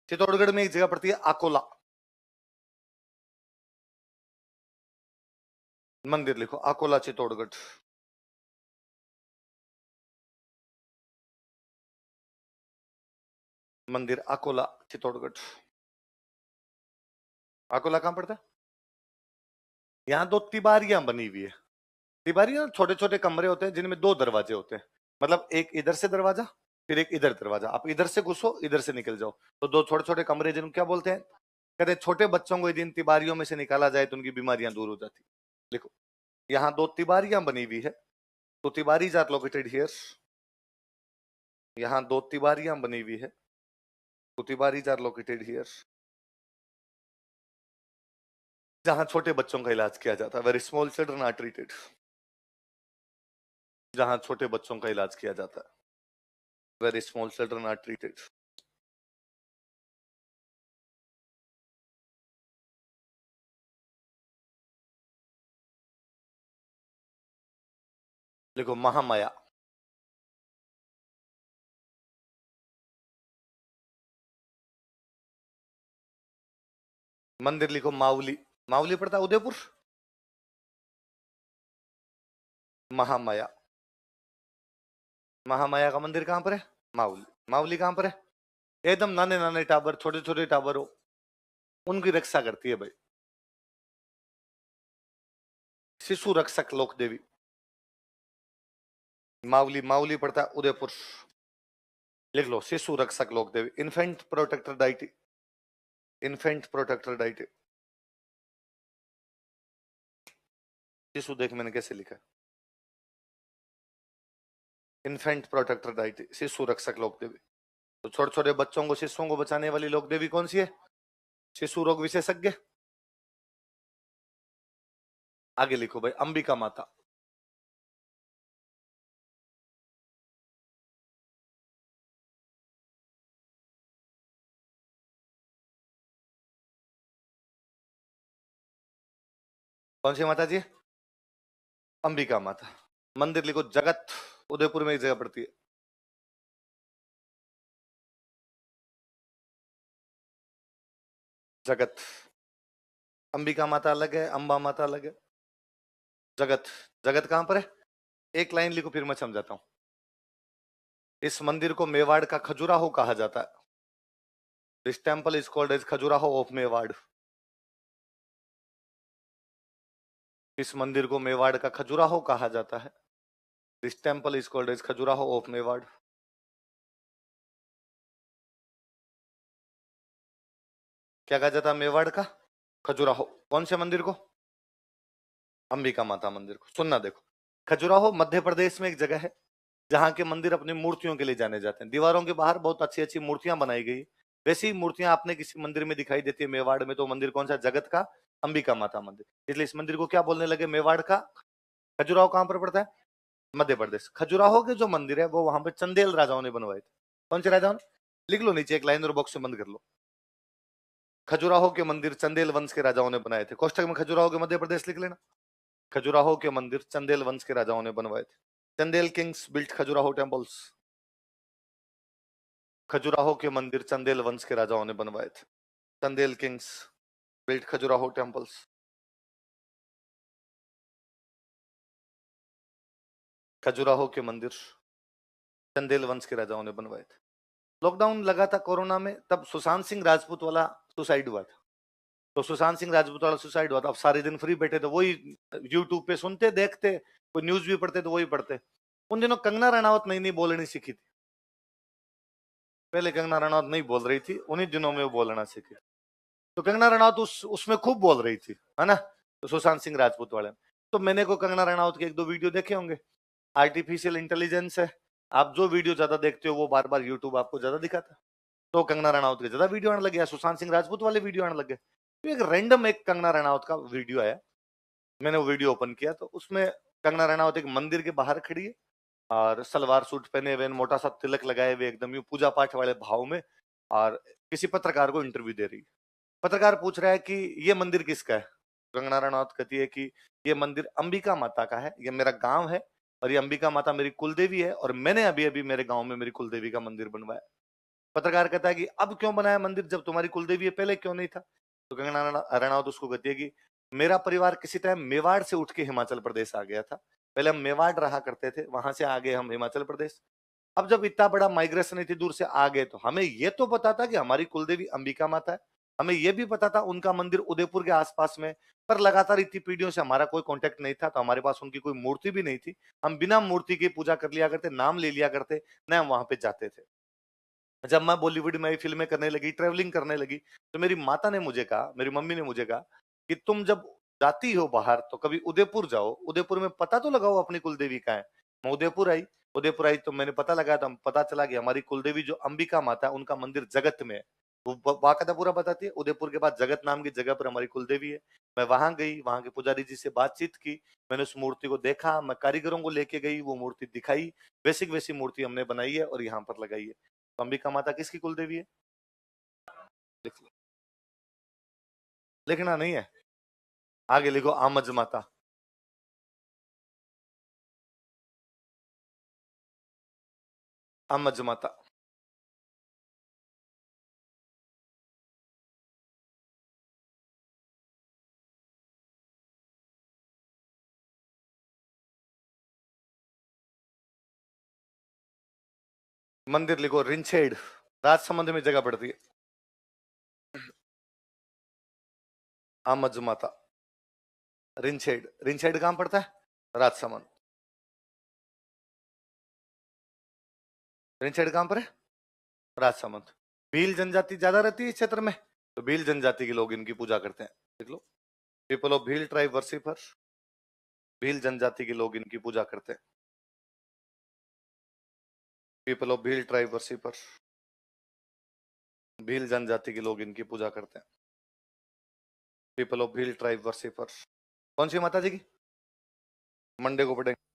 चित्तौड़गढ़ में एक जगह पड़ती है अकोला, मंदिर लिखो अकोला चित्तौड़गढ़। मंदिर अकोला चित्तौड़गढ़। अकोला कहां पड़ता है? यहाँ दो तिबारियां बनी हुई है। तिबारियां छोटे छोटे कमरे होते हैं जिनमें दो दरवाजे होते हैं, मतलब एक इधर से दरवाजा, फिर एक इधर दरवाजा। आप इधर से घुसो, इधर से निकल जाओ। तो दो छोटे छोटे कमरे, जिनको क्या बोलते हैं? कहते हैं छोटे बच्चों को यदि इन तिबारियों में से निकाला जाए तो उनकी बीमारियां दूर हो जाती। देखो यहाँ दो तिबारियां बनी हुई है, तो तिबारीज आर लोकेटेड हियर। यहाँ दो तिबारियां बनी हुई है, तो तिबारीज आर लोकेटेड हियर, जहां छोटे बच्चों का इलाज किया जाता है। Very small children are treated, जहां छोटे बच्चों का इलाज किया जाता है। Very small children are treated. देखो महामाया, मंदिर लिखो माउली, माउली पड़ता है उदयपुर। महामाया, महामाया का मंदिर कहां पर है? माउली। माउली कहां पर है? एकदम नाने नाने टाबर, छोटे छोटे टाबर हो, उनकी रक्षा करती है भाई, शिशु रक्षक लोक देवी। माउली, माउली पड़ता है उदयपुर। लिख लो, शिशु रक्षक लोक देवी, infant protector deity, infant protector deity. शिशु देख मैंने कैसे लिखा है, इन्फेंट प्रोटेक्टर डाइटी, शिशु रक्षक लोक देवी। तो छोटे छोटे बच्चों को, शिशुओं को बचाने वाली लोक देवी कौन सी है? शिशु रोग विशेषज्ञ। आगे लिखो भाई, अंबिका माता। कौन सी माता जी? अंबिका माता। मंदिर लिखो जगत, उदयपुर में एक जगह पड़ती है। जगत, अंबिका माता अलग है, अंबा माता अलग है। जगत, जगत कहां पर है? एक लाइन लिखो फिर मैं समझाता हूं। इस मंदिर को मेवाड़ का खजुराहो कहा जाता है। This temple is called as Khajuraho of Mewar. इस मंदिर को मेवाड़ का खजुराहो कहा जाता है। This temple is called as Khajuraho of Mewar. क्या कहा जाता है मेवाड़ का? खजुराहो। कौन से मंदिर को? अंबिका माता मंदिर को। सुनना देखो, खजुराहो मध्य प्रदेश में एक जगह है जहां के मंदिर अपनी मूर्तियों के लिए जाने जाते हैं। दीवारों के बाहर बहुत अच्छी अच्छी मूर्तियां बनाई गई। वैसी मूर्तियां आपने किसी मंदिर में दिखाई देती है मेवाड़ में, तो मंदिर कौन सा? जगत का अंबिका माता मंदिर। इसलिए इस मंदिर को क्या बोलने लगे? मेवाड़ का। खजुराहो कहां पर पड़ता है? मध्य प्रदेश। खजुराहो के जो मंदिर है वो वहां पे चंदेल राजाओं ने बनवाए थे। कौन से राजाओं ने? लिख लो नीचे एक लाइन और बॉक्स में बंद कर लो। खजुराहो के मंदिर चंदेल वंश के राजाओं ने बनाए थे। कोष्टक में खजुराहो के मध्य प्रदेश लिख लेना। खजुराहो के मंदिर चंदेल वंश के राजाओं ने बनवाए थे। Chandel Kings built Khajuraho temples. Khajuraho के मंदिर चंदेल वंश के राजाओं ने बनवाए थे। Chandel Kings built Khajuraho temples. Khajuraho के मंदिर चंदेल वंश के राजाओं ने बनवाए थे। लॉकडाउन लगा था कोरोना में, तब सुशांत सिंह राजपूत वाला सुसाइड हुआ था। तो सुशांत सिंह राजपूत वाला सुसाइड हुआ था। अब सारे दिन फ्री बैठे थे, वही यूट्यूब पे सुनते देखते, कोई न्यूज भी पढ़ते तो वही पढ़ते। उन दिनों कंगना रनावत नई नई बोलनी सीखी थी। पहले कंगना रनावत नहीं बोल रही थी, उन्हीं दिनों में वो बोलना सीखी। तो कंगना रनावत उसमें खूब बोल रही थी, है ना? तो सुशांत सिंह राजपूत वाले। तो मैंने को कंगना रनावत के एक दो वीडियो देखे होंगे। आर्टिफिशियल इंटेलिजेंस है, आप जो वीडियो ज्यादा देखते हो वो बार बार यूट्यूब आपको ज्यादा दिखाता है। तो कंगना रनावत के ज्यादा वीडियो आने लगे, सुशांत सिंह राजपूत वाले वीडियो आने लगे। तो एक रैंडम एक कंगना रनावत का वीडियो आया, मैंने वो वीडियो ओपन किया तो उसमें कंगना रनावत एक मंदिर के बाहर खड़ी है और सलवार सूट पहने हुए, मोटा सा तिलक लगाए हुए, एकदम यूं पूजा पाठ वाले भाव में, और किसी पत्रकार को इंटरव्यू दे रही है। पत्रकार पूछ रहा है कि ये मंदिर किसका है? कंगना रनावत कहती है कि ये मंदिर अंबिका माता का है, ये मेरा गांव है और ये अंबिका माता मेरी कुलदेवी है और मैंने अभी अभी मेरे गांव में मेरी कुलदेवी का मंदिर बनवाया। पत्रकार कहता है कि अब क्यों बनाया मंदिर, जब तुम्हारी कुलदेवी है पहले क्यों नहीं था? तो कंगना रनावत उसको कहती है कि मेरा परिवार किसी टाइम मेवाड़ से उठ के हिमाचल प्रदेश आ गया था। पहले हम मेवाड़ रहा करते थे, वहां से आगे हम हिमाचल प्रदेश। अब जब इतना बड़ा माइग्रेशन इतनी दूर से आ गए तो हमें ये तो पता था कि हमारी कुलदेवी अंबिका माता है, हमें ये भी पता था उनका मंदिर उदयपुर के आसपास में, पर लगातार इतनी पीढ़ियों से हमारा कोई कांटेक्ट नहीं था, तो हमारे पास उनकी कोई मूर्ति भी नहीं थी। हम बिना मूर्ति की पूजा कर लिया करते, नाम ले लिया करते, न हम वहां पे जाते थे। जब मैं बॉलीवुड में फिल्में करने लगी, ट्रेवलिंग करने लगी, तो मेरी माता ने मुझे कहा, मेरी मम्मी ने मुझे कहा कि तुम जब जाती हो बाहर तो कभी उदयपुर जाओ, उदयपुर में पता तो लगाओ अपनी कुलदेवी का है। मैं उदयपुर आई, उदयपुर आई तो मैंने पता लगाया, तो पता चला कि हमारी कुलदेवी जो अंबिका माता है उनका मंदिर जगत में है। वो बाकायदा पूरा बताती है, उदयपुर के बाद जगत नाम की जगह पर हमारी कुलदेवी है। मैं वहां गई, वहां के पुजारी जी से बातचीत की, मैंने उस मूर्ति को देखा, मैं कारीगरों को लेके गई, वो मूर्ति दिखाई, वैसी वैसी मूर्ति हमने बनाई है और यहाँ पर लगाई है। तो अंबिका माता किसकी कुलदेवी है? लिख लो। लिखना नहीं है, आगे लिखो आमज माता। आमज माता। मंदिर लिखो रिंछेड, राजसमंद में जगह पड़ती है। आमज माता, रिंछेड, रिंछेड कहां पड़ता है? राजसमंद। रिंछेड कहां पर है? राजसमंद। भील जनजाति ज्यादा रहती है इस क्षेत्र में, तो भील जनजाति के लोग इनकी पूजा करते हैं। देख लो, people of Bhil tribe worshipper, Bhil जनजाति के लोग इनकी पूजा करते हैं। People of Bhil tribe worshipper, Bhil जनजाति के लोग इनकी पूजा करते हैं। People of Bhil tribe worshipper. कौन सी माता जी की? मंडे को पढ़ेंगे।